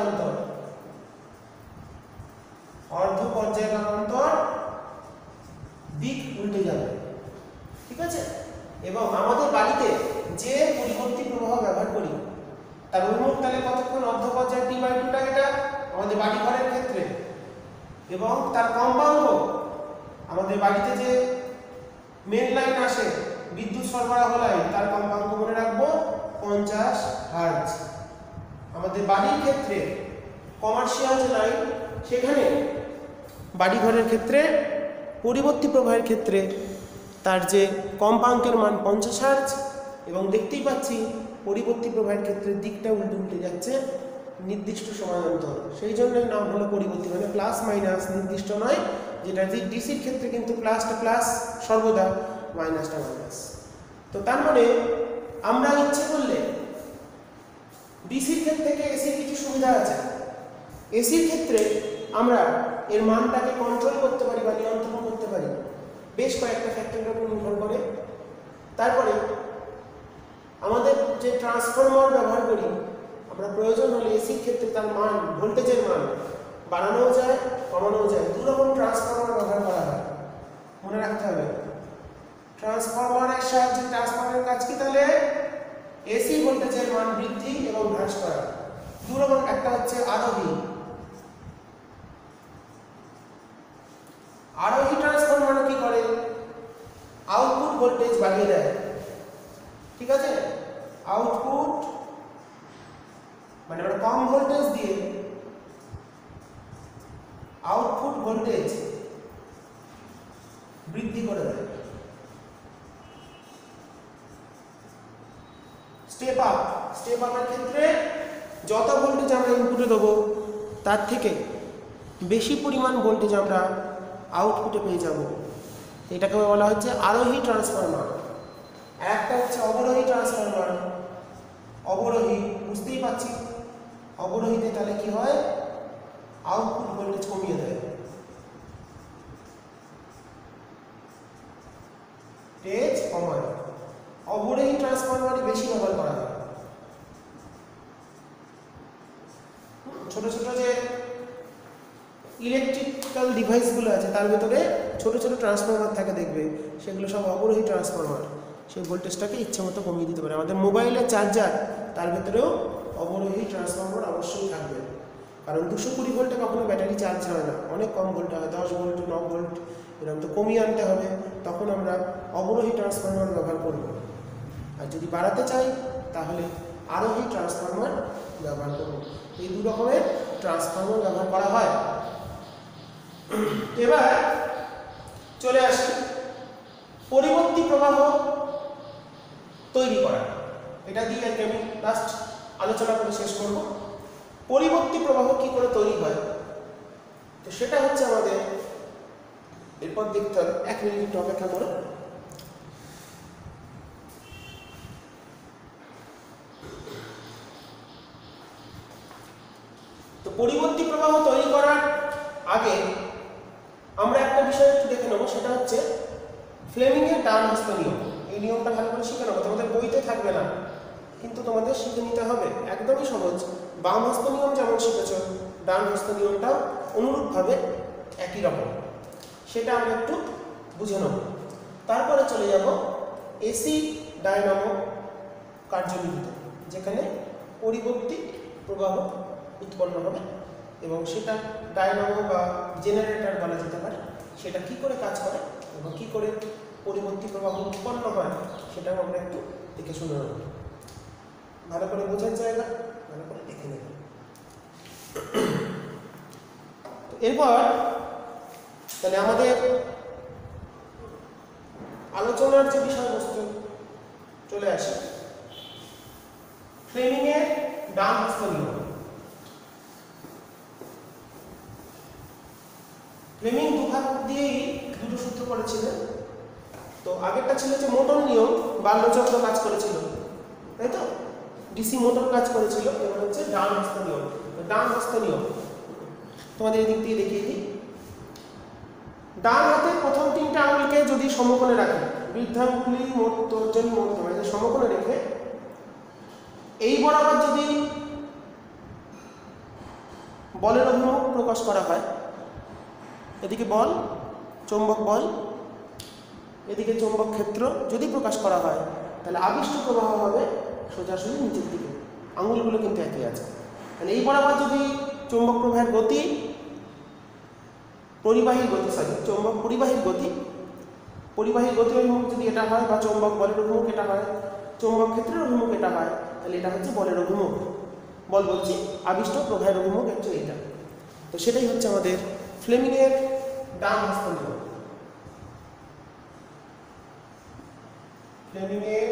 অন্তর। দিক উল্টে যাবে। ঠিক আছে, এবং আমাদের বাড়িতে যে পরিবর্তী প্রবাহ ব্যবহার করি তার অভিমুখ তাহলে কতক্ষণ, অর্ধ পর্যায় t/2টা এটা আমাদের বাড়ি ঘরের ক্ষেত্রে। এবং তার কম্পাঙ্ক, আমাদের বাড়িতে যে মেন লাইন আসে, বিদ্যুৎ সরবরাহ লাইন, তার কম্পাঙ্ক মনে রাখবো 50 হার্জ। আমাদের বাড়ির ক্ষেত্রে কমার্শিয়াল যে লাইন, সেখানে বাড়ি ঘরের ক্ষেত্রে পরিবর্তী প্রবাহের ক্ষেত্রে তার যে কম্পাঙ্কের মান 50 হার্জ। এবং দেখতেই পাচ্ছি পরিবর্তী প্রবাহের ক্ষেত্রে দিকটা উল্টে যাচ্ছে নির্দিষ্ট সময় অন্তর, সেই জন্যই নাম হলো পরিবর্তী। মানে প্লাস মাইনাস নির্দিষ্ট নয়, যেটা ডিসির ক্ষেত্রে কিন্তু প্লাসটা প্লাস সর্বদা, মাইনাসটা মাইনাস। তো তার মানে আমরা ইচ্ছে করলে ডিসির ক্ষেত্রে থেকে এসির কিছু সুবিধা আছে। এসির ক্ষেত্রে আমরা এর মানটাকে কন্ট্রোল করতে পারি বা নিয়ন্ত্রণ করতে পারি বেশ কয়েকটা ফ্যাক্টরের উপর নির্ভর করে। তারপরে আমাদের যে ট্রান্সফরমার ব্যবহার করি আমরা, প্রয়োজন হলে এসির ক্ষেত্রে তার মান, ভোল্টেজের মান বাড়ানোও যায়, কমানোও যায়। দু রকম ট্রান্সফরমার ব্যবহার করা হয়, মনে রাখতে হবে। ট্রান্সফরমারের সাহায্যে, ট্রান্সফরমারের কাজ কি, তাহলে ভোল্টেজের মান বৃদ্ধি এবং হ্রাস করা। দু রকম, একটা হচ্ছে আরোহী। আরোহী ট্রান্সফরমার কি করে, আউটপুট ভোল্টেজ বাড়িয়ে দেয়, ঠিক আছে। আউটপুট মানে আমরা কম ভোল্টেজ দিয়ে আউটপুট ভোল্টেজ বৃদ্ধি করে দেয়। স্টেপ আপের ক্ষেত্রে যত ভোল্টেজ আমরা ইনপুটে দেবো তার থেকে বেশি পরিমাণ ভোল্টেজ আমরা আউটপুটে পেয়ে যাব। এটাকে বলা হচ্ছে আরোহী ট্রান্সফরমার। একটা হচ্ছে অবরোহী ট্রান্সফরমার। অবরোহী বুঝতেই পারছি, অবরোহীতে তাহলে কি হয়, আউটপুট ভোল্টেজ কমিয়ে দেয়, তেজ কমায়। অবরোহী ট্রান্সফরমার বেশি ব্যবহার করা হয়। ছোট ছোট যে ইলেকট্রিক্যাল ডিভাইসগুলো আছে তার ভেতরে ছোট ছোট ট্রান্সফরমার থাকে, দেখবে সেগুলো সব অবরোহী ট্রান্সফরমার। সেই ভোল্টেজটাকে ইচ্ছে মতো কমিয়ে দিতে পারে। আমাদের মোবাইলের চার্জার, তার ভেতরেও অবরোহী ট্রান্সফরমার অবশ্যই থাকবে, কারণ 220 ভোল্টে কখনো ব্যাটারি চার্জ হয় না, অনেক কম ভোল্টে হয়, 10 ভোল্ট 9 ভোল্ট এরকম। তো কমিয়ে আনতে হবে, তখন আমরা অবরোহী ট্রান্সফরমার ব্যবহার করব। আর যদি বাড়াতে চাই তাহলে আরোহী ট্রান্সফরমার ব্যবহার করব। এই দু রকমের ট্রান্সফরমার ব্যবহার করা হয়। এবার চলে আসি পরিবর্তী প্রবাহ তৈরি করা। এটা দিয়ে আমি লাস্ট আলোচনা করে শেষ করব। পরিবর্তী প্রবাহ কি করে তৈরি হয়, তো সেটা হচ্ছে আমাদের এরপর দেখতে হবে। 1 মিনিট অপেক্ষা করো। তো পরিবর্তী প্রবাহ তৈরি করার আগে আমরা একটা বিষয় একটু দেখে নেব, সেটা হচ্ছে ফ্লেমিংয়ের ডান হস্ত নিয়ম। এই নিয়মটা ভালো করে শিখে নেবো, তোমাদের বইতে থাকবে না, কিন্তু তোমাদের শিখে নিতে হবে। একদমই সহজ। বাম হস্ত নিয়ম যেমন শিখেছ, ডান হস্ত নিয়মটাও অনুরূপভাবে একই রকম। সেটা আমরা একটু বুঝে নেব। তারপরে চলে যাব এসি ডায়নামো কার্যবিধিতে, যেখানে পরিবর্তী প্রবাহ উৎপন্ন হবে এবং সেটা ডায়নামো বা জেনারেটর বলা যেতে পারে। সেটা কি করে কাজ করে এবং কি করে পরিবর্তী প্রবাহ উৎপন্ন হয় সেটাও আমরা একটু দেখে শুনে নেব। ভালো করে বোঝার জায়গা, ভালো করে দেখে নেব। এরপর তাহলে আমাদের আলোচনার যে বিষয়বস্তু চলে আসে, ফ্লেমিংয়ের ডান হস্ত নিয়ম। ফ্লেমিং দুভাগ দিয়েই দুটো সূত্র করেছিলেন। তো আগেরটা ছিল যে মোটর নিয়ম, বাল্যচক্র কাজ করেছিল, তাই তো, ডিসি মোটর কাজ করেছিল। এবার হচ্ছে ডান হস্ত নিয়ম। ডান হস্ত নিয়ম তোমাদের এই দিক দিয়ে দেখিয়ে দিই। ডান হাতে প্রথম 3টে আঙুলকে যদি সমকোণে রাখি, বৃদ্ধাঙ্গুলি তর্জনী মধ্যমা সমকোণে রেখে এই বরাবর যদি বলের অভিমুখ প্রকাশ করা হয়, এদিকে বল, চৌম্বক বল, এদিকে চৌম্বক ক্ষেত্র যদি প্রকাশ করা হয়, তাহলে আবিষ্ট প্রবাহ হবে সোজাসুজি নিচের দিকে। আঙুলগুলো কিন্তু একই আছে। তাহলে এই বরাবর যদি চৌম্বক প্রবাহের গতি, পরিবাহীর গতি অভিমুখ যদি এটা হয়, বা চৌম্বক বলের অভিমুখ এটা হয়, চৌম্বক ক্ষেত্রের অভিমুখ এটা হয়, তাহলে এটা হচ্ছে বলের অভিমুখ। বল বলছি, আবিষ্ট প্রবাহের অভিমুখ হচ্ছে এটা। তো সেটাই হচ্ছে আমাদের ফ্লেমিংয়ের ডান হস্ত নিয়ম। ফ্লেমিংয়ের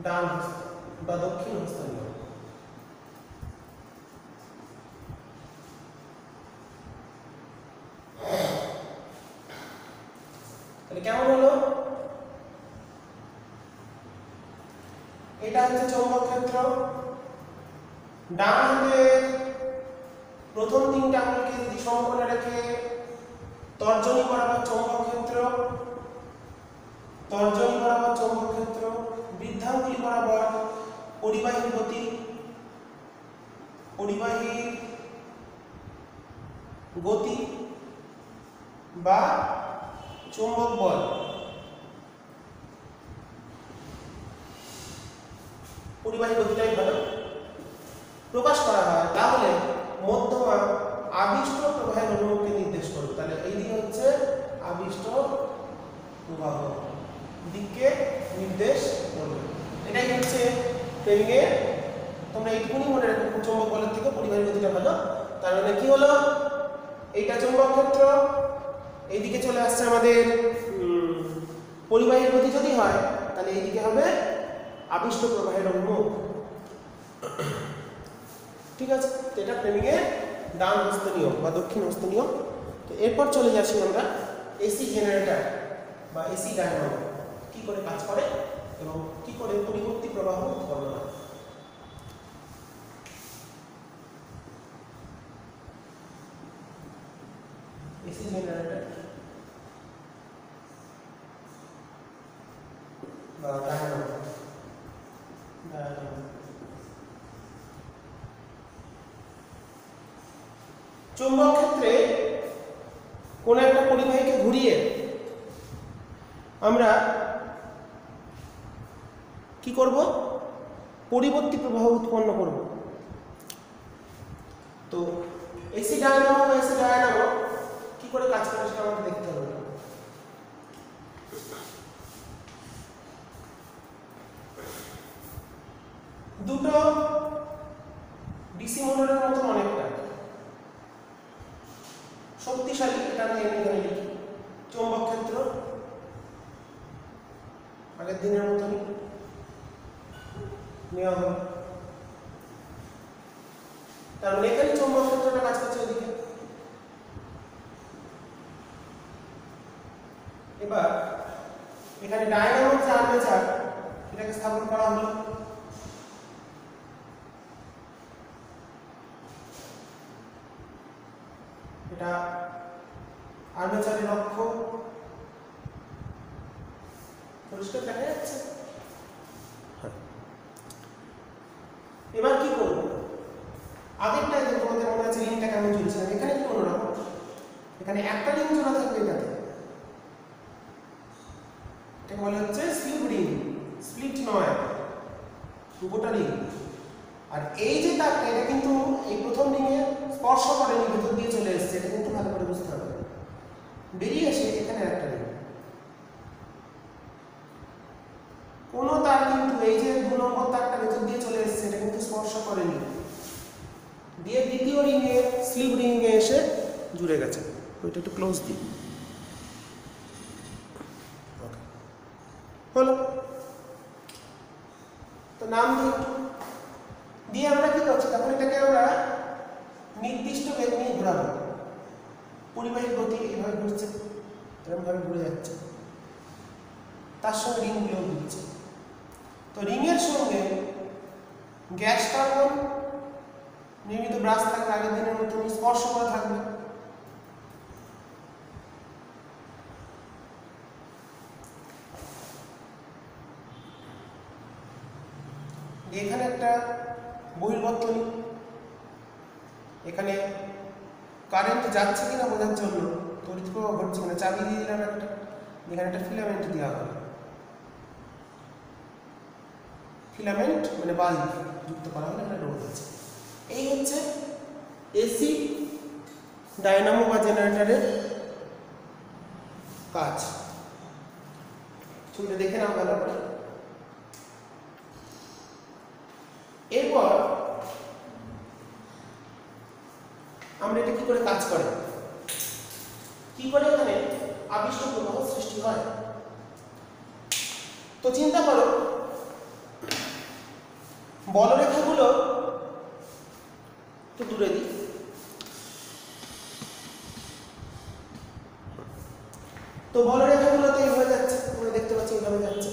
ডান হস্ত বা দক্ষিণ হস্ত নিয়ম। তাহলে কেমন হলো? এটা হচ্ছে চৌম্বক ক্ষেত্র। ডান হাতে প্রথম 3টে আঙুলকে যদি সমকোণে রেখে তর্জনী বরাবর চৌম্বক ক্ষেত্র, বৃদ্ধাঙ্গুলি বরাবর পরিবাহীর গতি বা চৌম্বক বল, পরিবাহী গতিটাই ভালো প্রকাশ করা হয়, তাহলে মধ্যমা আবিষ্ট প্রবাহের অনুমুখকে নির্দেশ করবে। তাহলে এই দিকে হচ্ছে আবিষ্ট প্রবাহ দিককে নির্দেশ করবে। এটাই হচ্ছে ট্রেনিংয়ে তোমরা এইটুকুনি মনে রাখো, চৌম্বক বলের থেকে পরিবাহী গতিটা ভালো। তার মানে কি হলো, এইটা চৌম্বক ক্ষেত্র, এইদিকে চলে আসছে আমাদের পরিবাহীর গতি যদি হয় তাহলে এইদিকে হবে আবিষ্ট প্রবাহের অনুমুখ। ঠিক আছে, এটা ট্রেনিংয়ে ডান হস্ত নিয়ম বা দক্ষিণ হস্ত নিয়ম। তো এরপর চলে যাচ্ছি আমরা এসি জেনারেটর বা এসি ডায়নামো কি করে কাজ করে এবং কি করে পরিবর্তী প্রবাহ উৎপন্ন হয়। এসি জেনারেটর বা ডায়নামো চৌম্বক ক্ষেত্রে কোন একটা পরিবাহীকে ঘুরিয়ে আমরা কি করব, পরিবর্তী প্রবাহ উৎপন্ন করব। তো এসি ডায়নামো কি করে কাজ করে সেটা আমাদের দেখতে হবে। দুটো ডিসি মোটরের মতন অনেকটা শক্তিশালী, এটা আমি এখানে লিখি চৌম্বক ক্ষেত্র আগের দিনের মতনই নেওয়া হবে। তার মানে এখানে চৌম্বক ক্ষেত্রটা কাজ করছে ওইদিকে। এবার এখানে ডায়নামো যে আর্মেচার এটাকে স্থাপন করা হলো। এটা আর্মেচারের অক্ষ, পরিষ্কার দেখা যাচ্ছে। এবার কি করব, আগেরটা যে তোমাদের মনে আছে রিংটা কেমন ঝুলছিল, এখানে কি অন্যরকম, এখানে একটা রিং জোড়া থাকবে এটাতে, এটা বলা হচ্ছে স্লিপ রিং, স্প্লিট নয়, গোটা রিং। আর এই যে তারটা এটা কিন্তু এই প্রথম রিংয়ে স্পর্শ করেনি, ভেতর দিয়ে চলে এসেছে, এটা কিন্তু ভালো করে বুঝতে হবে। বেরিয়ে এসে এখানে একটা রিং, কোনো তার কিন্তু এই যে 2 নম্বর তারটা ভেতর দিয়ে চলে এসেছে, এটা কিন্তু স্পর্শ করেনি, দিয়ে দ্বিতীয় রিংয়ে স্লিপ রিংয়ে এসে জুড়ে গেছে। ওইটা একটু ক্লোজ দিই, হলো। তো নাম দিয়ে আমরা কি করছি, তখন এটাকে আমরা নির্দিষ্ট বেগ নিয়ে ঘোরাবো। পরিবাহীর গতি এইভাবে ঘুরছে, এরকমভাবে ঘুরে যাচ্ছে, তার সঙ্গে রিংগুলো ঘুরছে। তো রিংয়ের সঙ্গে গ্যাস কার্বন নিয়মিত ব্রাশ থাকবে, আগের দিনের মতো স্পর্শ করে থাকবে। এখানে একটা বহির্বর্তনী, এখানে কারেন্ট যাচ্ছে কিনা বোঝার জন্য তড়িৎ প্রবাহ ঘটছে কিনা চাবি দিয়ে দিলাম একটা, এখানে একটা ফিলামেন্ট দেওয়া হবে। ফিলামেন্ট মানে বাল্ব যুক্ত করা হলে এখানে রোধ আছে। এই হচ্ছে এসি ডায়নামো বা জেনারেটরের কাজ। ছবিটা দেখে নাও ভালো করে। এরপর আমরা এটা কি করে কাজ করে, কি করে এখানে আবিষ্ট প্রবাহ সৃষ্টি হয়। তো চিন্তা করো, বলরেখাগুলো একটু দূরে দিই, তো বলরেখাগুলো তো এইভাবে যাচ্ছে, তোমরা দেখতে পাচ্ছ এইভাবে যাচ্ছে।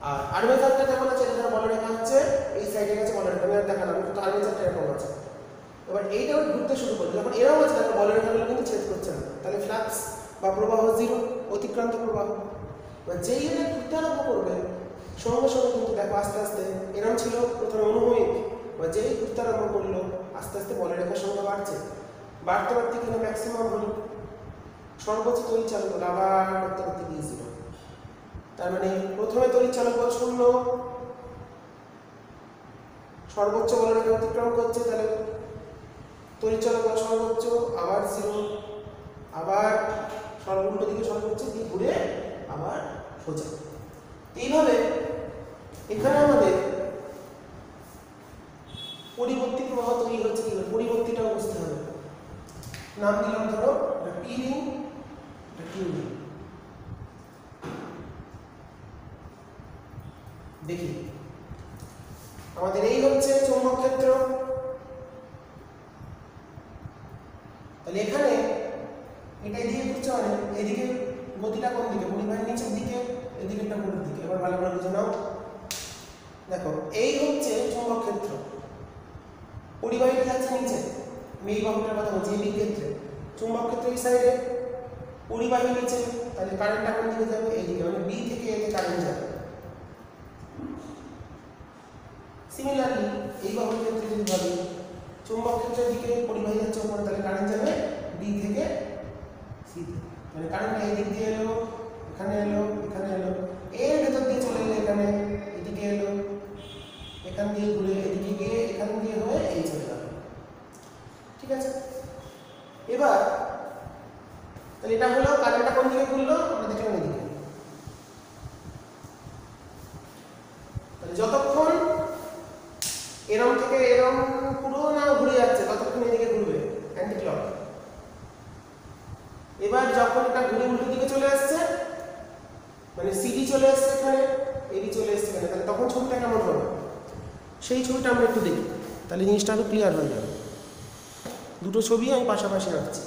আর আর্মেচারটা যেমন আছে, এটা বলরেখা হচ্ছে এই সাইডে গেছে বলরেখা, আমি আর দেখালাম কিন্তু আর্মেচারটা এরকম আছে। এবার এইটাও ঘুরতে শুরু করছে, যখন এরকম আছে তাহলে বলরেখাগুলো কিন্তু ছেদ করছে না, তাহলে ফ্লাক্স বা প্রবাহ জিরো, অতিক্রান্ত প্রবাহ। এবার যেই এটা ঘুরতে আরম্ভ করবে সঙ্গে সঙ্গে কিন্তু দেখো আস্তে আস্তে এরকম ছিল প্রথমে অনুভূমিক, বা যেই ঘুরতে আরম্ভ করলো আস্তে আস্তে বলরেখার সংখ্যা বাড়ছে, বাড়তে বাড়তে কিন্তু ম্যাক্সিমাম হলো, সর্বোচ্চ তড়িৎ চালক আবার করতে করতে গিয়েছিল। তার মানে প্রথমে তড়িৎ চালক বল 0, সর্বোচ্চ বলরেখা অতিক্রম করছে, তাহলে তড়িৎ চলক সর্বোচ্চ, আবার 0, আবার উল্টো দিকে সর্বোচ্চ দিয়ে ঘুরে আবার সোজা। এইভাবে এখানে আমাদের পরিবর্তী প্রবাহ তৈরি হচ্ছে। কি পরিবর্তীটা বুঝতে হবে। নাম দিলাম ধরো এটা পি রিং, এটা কিউ রিং। দেখি আমাদের এই হচ্ছে চৌম্বক ক্ষেত্র। তাহলে এখানে এটা এদিকে ঘুরছে, মানে এদিকে গতিটা কোন দিকে? পরিবাহীর নিচের দিকে, এদিকে একটা উপরের দিকে। এবার ভালো করে বুঝে নাও। দেখো এই হচ্ছে চৌম্বক ক্ষেত্র, পরিবাহীটা যাচ্ছে নিচে। আমি এই বাহুটার কথা বলছি, এই ক্ষেত্রে চৌম্বক ক্ষেত্র এই সাইডে, পরিবাহী নিচে, তাহলে কারেন্টটা কোন দিকে যাবে? এইদিকে, মানে বি থেকে এতে কারেন্ট যাবে। সিমিলারলি এই বাহুর ক্ষেত্রে যদি ভাবি, চৌম্বক ক্ষেত্রের দিকে পরিবাহী যাচ্ছে উপরে, তাহলে কারেন্ট যাবে বি থেকে সি তে। মানে কারেন্টটা এই দিক দিয়ে এলো, এখানে এলো, এখানে এলো, এর ভেতর দিয়ে চলে এলো এখানে, এদিকে এলো, এখান দিয়ে ঘুরে এদিকে গিয়ে এখান দিয়ে হয়ে এই চলে গেল। ঠিক আছে, এবার তাহলে এটা হলো কারেন্টটা কোন দিকে ঘুরলো? আমরা দেখলাম এদিকে। তাহলে যতক্ষণ এরম থেকে এরম পুরো না ঘুরে যাচ্ছে ততক্ষণ এদিকে ঘুরবে অ্যান্টি ক্লক। এবার যখন এটা ঘুরে উল্টো দিকে চলে আসছে, মানে সিডি চলে আসছে এখানে, এডি চলে আসছে এখানে, তাহলে তখন ছবিটা কেমন হবে? সেই ছবিটা আমরা একটু দেখি, তাহলে জিনিসটা আরো ক্লিয়ার হয়ে যাবে। দুটো ছবি আমি পাশাপাশি রাখছি।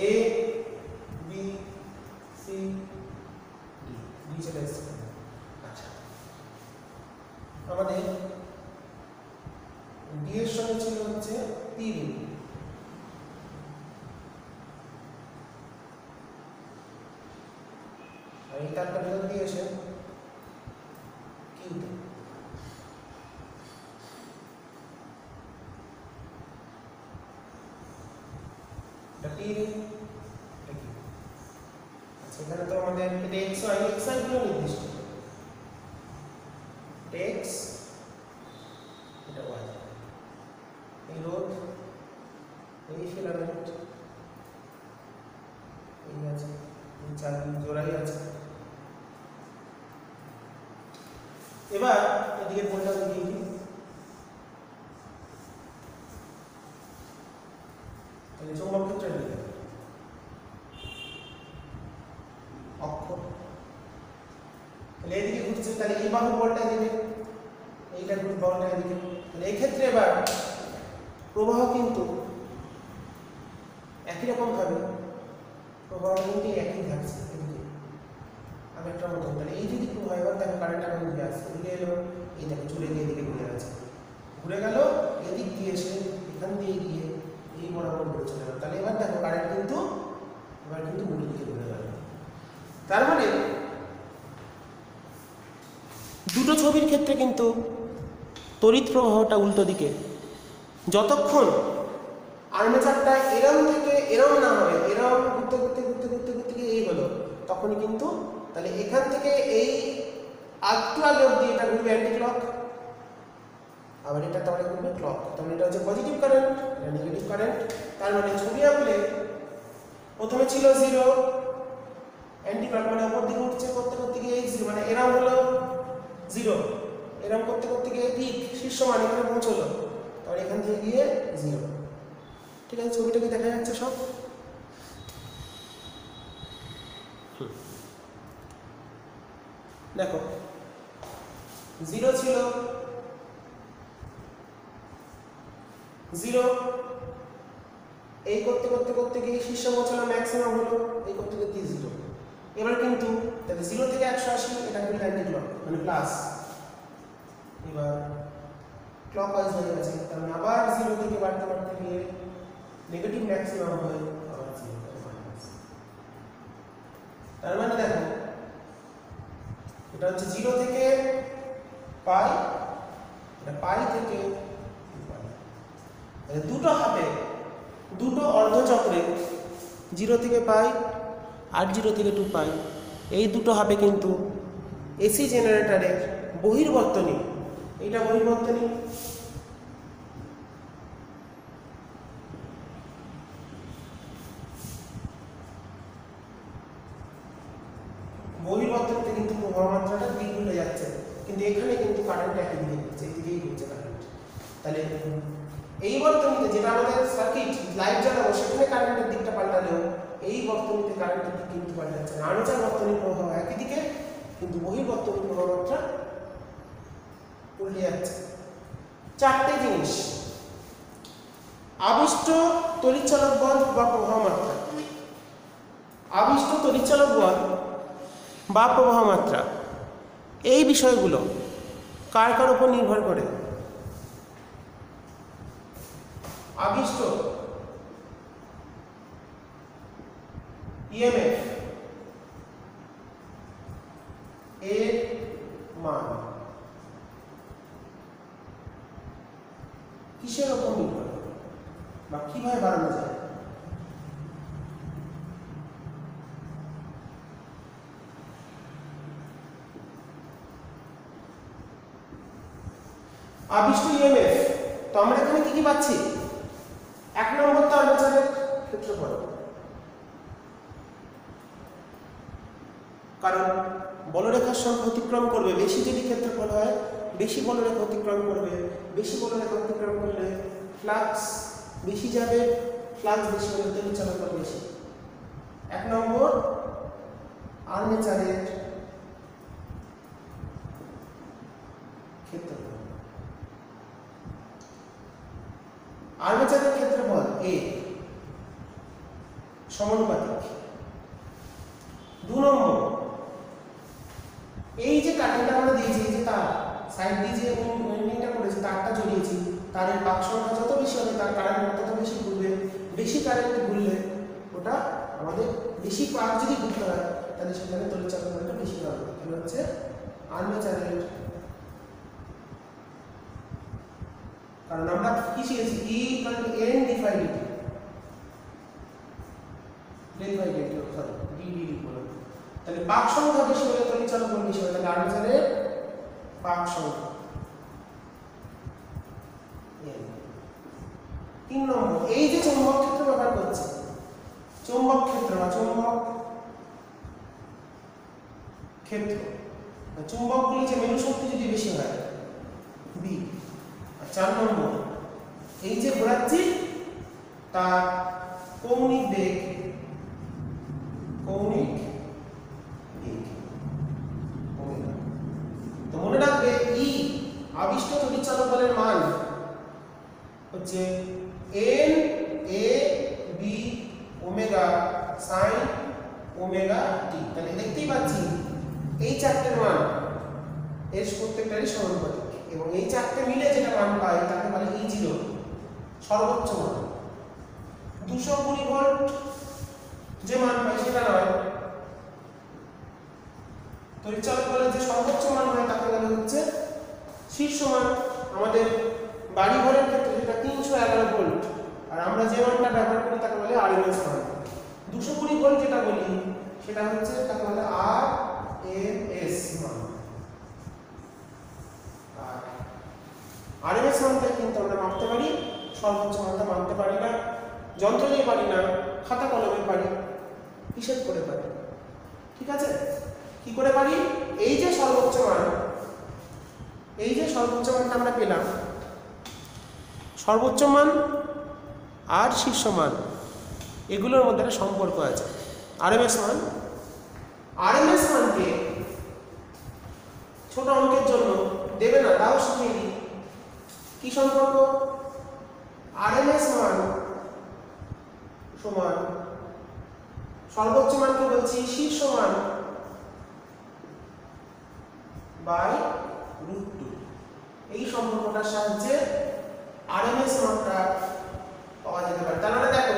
A B C D চলে আসছে। আচ্ছা, আমাদের D এর সঙ্গে ছিল হচ্ছে P রিং। আর এই তারটা ভেতর দিয়ে এসে Q তে। এটা P রিং, এটা Q। আচ্ছা, এখানে তো আমাদের এটা X Y গুলো নির্দিষ্ট। এটা X, এটা Y। এই রোধ, এই ফিলামেন্ট, এই আছে, এই চাবি জোড়াই আছে। এবার এদিকে বলটা দেখিয়ে দিই। তাহলে চৌম্বক ক্ষেত্রের দিকে অক্ষ, তাহলে এইদিকে ঘুরছে, তাহলে এই বাহুর বলটা এদিকে, এইটা ঘুরছে বলটা এদিকে। তাহলে এই ক্ষেত্রে এবার প্রবাহ কিন্তু একই রকম ভাবে প্রবাহ কিন্তু একই থাকছে এদিকে আগেরটার মতো। তাহলে এই যদি প্রবাহ এবার দেখো কারেন্টটা কোন দিকে আসছে, এদিকে এলো, এই দেখো চলে গিয়ে এদিকে ঘুরে গেছে, ঘুরে গেল এদিক দিয়ে এসে এখান দিয়ে গিয়ে এই বরাবর ঘুরে চলে গেল। তাহলে এবার দেখো কারেন্ট কিন্তু উল্টো দিকে ঘুরে গেল। তার মানে দুটো ছবির ক্ষেত্রে কিন্তু তড়িৎ প্রবাহটা উল্টো দিকে। যতক্ষণ আর্মেচারটা এরম থেকে এরম না হবে, এরম ঘুরতে ঘুরতে ঘুরতে ঘুরতে ঘুরতে গিয়ে এই হলো, তখনই কিন্তু তাহলে এখান থেকে এই একটু আগে অব্দি এটা ঘুরবে অ্যান্টি ক্লক, আবার এটা তাহলে ঘুরবে ক্লক। তাহলে এটা হচ্ছে পজিটিভ কারেন্ট, এটা নেগেটিভ কারেন্ট। তার মানে ছবি আঁকলে প্রথমে ছিল 0 অ্যান্টি ক্লক, মানে উপর দিকে উঠছে করতে করতে গিয়ে এই 0, মানে এরম হলো 0, এরম করতে করতে গিয়ে ঠিক শীর্ষ মান এখানে পৌঁছলো, তাহলে এখান থেকে গিয়ে 0। ঠিক আছে, ছবিটা কি দেখা যাচ্ছে সব? দেখো 0 ছিল, 0 এই করতে করতে করতে গিয়ে শীর্ষ পৌঁছালো, ম্যাক্সিমাম হলো, এই করতে করতে 0। এবার কিন্তু তাহলে 0 থেকে 180 এটা কিন্তু অ্যান্টি ক্লক, মানে প্লাস। এবার ক্লকওয়াইজ হয়ে গেছে, তার মানে আবার 0 থেকে বাড়তে বাড়তে গিয়ে নেগেটিভ ম্যাক্সিমাম হয়ে আবার 0 থেকে মাইনাস। তার মানে দেখো এটা হচ্ছে 0 থেকে পাই, এটা পাই থেকে 2 পাই। দুটো হাফে, দুটো অর্ধচক্রে 0 থেকে পাই আর 0 থেকে 2 পাই, এই দুটো হাফে কিন্তু এসি জেনারেটরের বহির্বর্তনী, এইটা বহির্বর্তনী, বহির্বর্তনীতে কিন্তু প্রবাহ মাত্রাটা দ্বিগুণ হয়ে যাচ্ছে, কিন্তু এখানে কিন্তু কারেন্ট একই দিকে ঘুরছে, এই দিকেই ঘুরছে কারেন্ট। তাহলে এই বর্তনীতে যেটা আমাদের সার্কিট লাইট জ্বালাবো সেখানে কারেন্টের দিকটা পাল্টালেও এই বর্তনীতে কারেন্টের দিক কিন্তু পাল্টাচ্ছে না। আর্মেচার বর্তনীর প্রবাহ একই দিকে, কিন্তু বহির্বর্তনীর প্রবাহ মাত্রা উল্টে যাচ্ছে। চারটে জিনিস: আবিষ্ট তড়িৎচালক বল বা প্রবাহ মাত্রা, আবিষ্ট তড়িৎচালক বল বা প্রবাহ মাত্রা, এই বিষয়গুলো কার কার উপর নির্ভর করে? আবিষ্ট ইএমএফ এর মান কিসের উপর নির্ভর করে বা কিভাবে বাড়ানো যায়? আবিষ্ট ইএমএফ, তো আমরা এখানে কি কি পাচ্ছি? 1 নম্বর তো আর্মেচারের ক্ষেত্রফল, কারণ বলরেখার সংখ্যা অতিক্রম করবে, বেশি যদি ক্ষেত্রফল হয় বেশি বলরেখা অতিক্রম করবে, বেশি বলরেখা অতিক্রম করলে ফ্লাক্স বেশি যাবে, ফ্লাক্স বেশি হলে তড়িৎচালক বল বেশি। 1 নম্বর আর্মেচারের ক্ষেত্রফল, আর্মেচারের ক্ষেত্রফল A সমানুপাতিক। 2 নম্বর, এই যে কারেন্টটা আমরা দিয়েছি, এই যে তার সাইড দিয়ে যে ওয়েন্ডিংটা করেছি, তারটা জড়িয়েছি, তারের পাক সংখ্যা যত বেশি হবে তার কারেন্ট তত বেশি ঘুরবে, বেশি কারেন্ট ঘুরলে ওটা আমাদের বেশি পাক যদি ঘুরতে হয় তাহলে সেখানে তড়িৎচালক বলটা বেশি হবে। তাহলে হচ্ছে আর্মেচারের, কারণ আমরা কি শিখেছি E = N divided অর্থাৎ dD বলতে, তাহলে পাক সংখ্যা বেশি হলে তড়িৎচালক বল বেশি হবে, তাহলে আর্মেচারের পাক সংখ্যা N। 3 নম্বর, এই যে চৌম্বক ক্ষেত্র ব্যবহার করছে, চৌম্বক ক্ষেত্র বা চৌম্বক ক্ষেত্র, চুম্বকগুলি যে মেরু শক্তি যদি বেশি হয় B। আর 4 নম্বর, এই যে ঘোরাচ্ছি তার কৌণিক বেগ, কৌণিক বেগ ওমেগা। তো মনে রাখবে E আবিষ্ট তড়িৎচালক বলের মান হচ্ছে N A B omega sin omega t। তাহলে দেখতেই পাচ্ছি এই চারটের মান এর প্রত্যেকটারই সমানুপাতিক, এবং এই চারটে মিলে যেটা মান পাই তাকে বলে E0 সর্বোচ্চ মান। 220 ভোল্ট যে মান পাই সেটা নয়, তড়িৎচালক বলের যে সর্বোচ্চ মান হয় তাকে বলে হচ্ছে শীর্ষ মান। আমাদের বাড়ি ঘরের ক্ষেত্রে সেটা 311 ভোল্ট, আর আমরা যে মানটা ব্যবহার করি তাকে বলে আরএমএস মান। 220 ভোল্ট যেটা বলি সেটা হচ্ছে তাকে বলে আরএমএস মান। আর আরএমএস মানটা কিন্তু আমরা মাপতে পারি, সর্বোচ্চ মানটা মাপতে পারি না, যন্ত্র দিয়ে পারি না, খাতা কলমে পারি, হিসেব করে পারি। ঠিক আছে? কি করে পারি? এই যে সর্বোচ্চ মান, এই যে সর্বোচ্চ মানটা আমরা পেলাম, সর্বোচ্চ মান আর শীর্ষ মান এগুলোর মধ্যে একটা সম্পর্ক আছে। আরএমএস মান, আরএমএস মানকে ছোট অঙ্কের জন্য দেবে না, তাও শিখিয়ে দিই। কি সম্পর্ক? আরএমএস মান সমান সর্বোচ্চ মানকে বলছি শীর্ষ মান বাই √2। এই সম্পর্কটার সাহায্যে আরএমএস মানটা পাওয়া যেতে পারে। তার মানে দেখো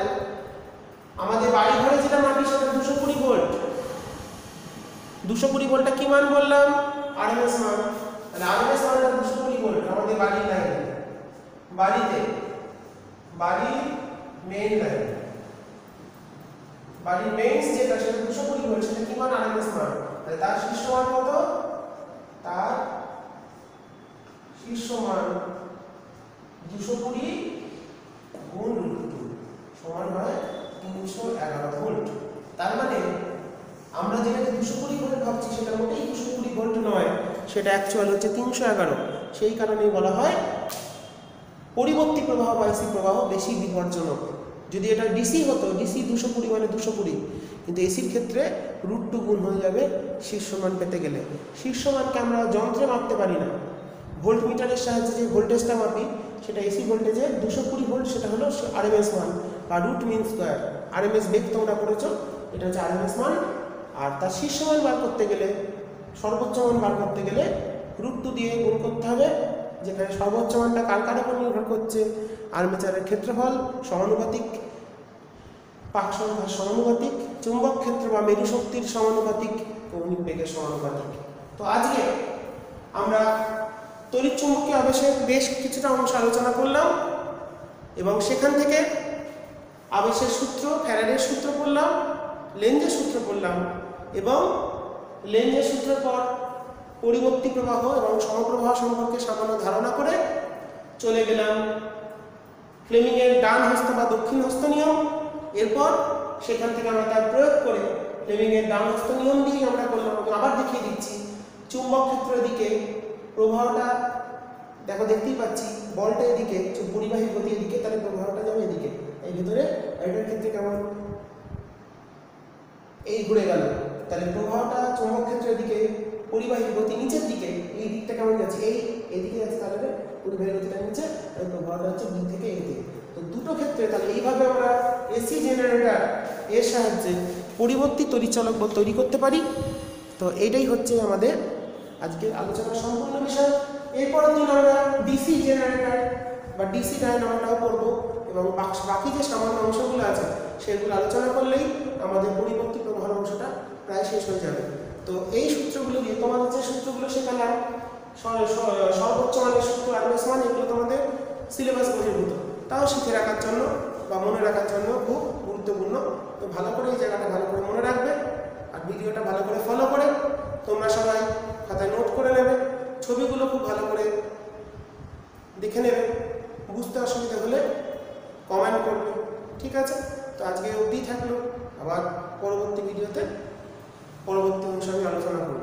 আমাদের বাড়ি ঘরে যেটা মাপি সেটা 220 ভোল্ট। 220 ভোল্টটা কি মান বললাম? আরএমএস মান। তাহলে আরএমএস মানটা 220 ভোল্ট আমাদের বাড়ির লাইনে, বাড়িতে বাড়ির মেইন লাইন, বাড়ির মেইনস যেটা সেটা 220 ভোল্ট, সেটা কি মান আরএমএস মান, তাহলে তার শীর্ষ মান কত, তার শীর্ষ মান 220 গুণ √2 সমান হয় 311 ভোল্ট। তার মানে আমরা যেটাকে 220 ভোল্ট ভাবছি সেটা মোটেই 220 ভোল্ট নয়, সেটা অ্যাকচুয়াল হচ্ছে 311। সেই কারণেই বলা হয় পরিবর্তী প্রবাহ বা এসি প্রবাহ বেশি বিপজ্জনক। যদি এটা ডিসি হতো, ডিসি 220 মানে 220, কিন্তু এসির ক্ষেত্রে √2 গুণ হয়ে যাবে শীর্ষমান পেতে গেলে। শীর্ষমানকে আমরা যন্ত্রে মাপতে পারি না, ভোল্টমিটারের সাহায্যে যে ভোল্টেজটা মাপি সেটা এসি ভোল্টেজে 220 ভোল্ট, সেটা হলো আরএমএস মান বা রুট মিন স্কোয়ার। আরএমএস বেগ তোমরা করেছো, এটা হচ্ছে আরএমএস মান। আর তার শীর্ষমান বার করতে গেলে, সর্বোচ্চ মান বার করতে গেলে √2 দিয়ে গুণ করতে হবে, যেখানে সর্বোচ্চ মানটা কার উপর নির্ভর করছে, আর্মেচারের ক্ষেত্রফল সমানুপাতিক, পাক সংখ্যা সমানুপাতিক, চুম্বক ক্ষেত্র বা মেরু শক্তির সমানুপাতিক, কৌণিক বেগের সমানুপাতিক। তো আজকে আমরা তড়িৎচুম্বকীয় আবেশের বেশ কিছুটা অংশ আলোচনা করলাম এবং সেখান থেকে আবেশের সূত্র, ফ্যারাডের সূত্র পড়লাম, লেঞ্জের সূত্র পড়লাম এবং লেঞ্জের সূত্রের পর পরিবর্তী প্রবাহ এবং সমপ্রবাহ সম্পর্কে সামান্য ধারণা করে চলে গেলাম ফ্লেমিংয়ের ডান হস্ত বা দক্ষিণ হস্ত নিয়ম। এরপর সেখান থেকে আমরা তার প্রয়োগ করে ফ্লেমিংয়ের ডান হস্ত নিয়ম দিয়ে আমরা করলাম। আবার দেখিয়ে দিচ্ছি, চুম্বক ক্ষেত্রের দিকে প্রবাহটা দেখো, দেখতেই পাচ্ছি বলটা এদিকে, পরিবাহী গতি এদিকে, তাহলে প্রবাহটা যাবে এদিকে, এই ভেতরে। এটার ক্ষেত্রে কেমন, এই ঘুরে গেল, তাহলে প্রবাহটা চুম্বক ক্ষেত্রের দিকে, পরিবাহী গতি নিচের দিকে, এই দিকটা কেমন যাচ্ছে, এইদিকে যাচ্ছে, তাহলে পরিবাহী গতিটা নিচে, প্রবাহটা হচ্ছে বি থেকে এ দিকে। তো দুটো ক্ষেত্রে তাহলে এইভাবে আমরা এসি জেনারেটর এর সাহায্যে পরিবর্তী তড়িৎচালক বল তৈরি করতে পারি। তো এইটাই হচ্ছে আমাদের আজকের আলোচনার সম্পূর্ণ বিষয়। এরপরের দিন আমরা ডিসি জেনারেটর বা ডিসি ডায়নামোটাও পড়ব এবং বাকি যে সামান্য অংশগুলো আছে সেগুলো আলোচনা করলেই আমাদের পরিবর্তী প্রবাহের অংশটা প্রায় শেষ হয়ে যাবে। তো এই সূত্রগুলো দিয়ে তোমাদের যে সূত্রগুলো শেখালাম, সর্বোচ্চ মানের সূত্র, আরএমএস মান, এগুলো তোমাদের সিলেবাস বহির্ভূত, তাও শিখে রাখার জন্য বা মনে রাখার জন্য খুব গুরুত্বপূর্ণ। তো ভালো করে এই জায়গাটা ভালো করে মনে রাখবে আর ভিডিওটা ভালো করে ফলো করে তোমরা সবাই খাতায় নোট করে নেবে, ছবিগুলো খুব ভালো করে দেখে নেবে, বুঝতে অসুবিধা হলে কমেন্ট করবে, ঠিক আছে? তো আজকে অবধি থাকলো, আবার পরবর্তী ভিডিওতে পরবর্তী অংশ আমি আলোচনা করব।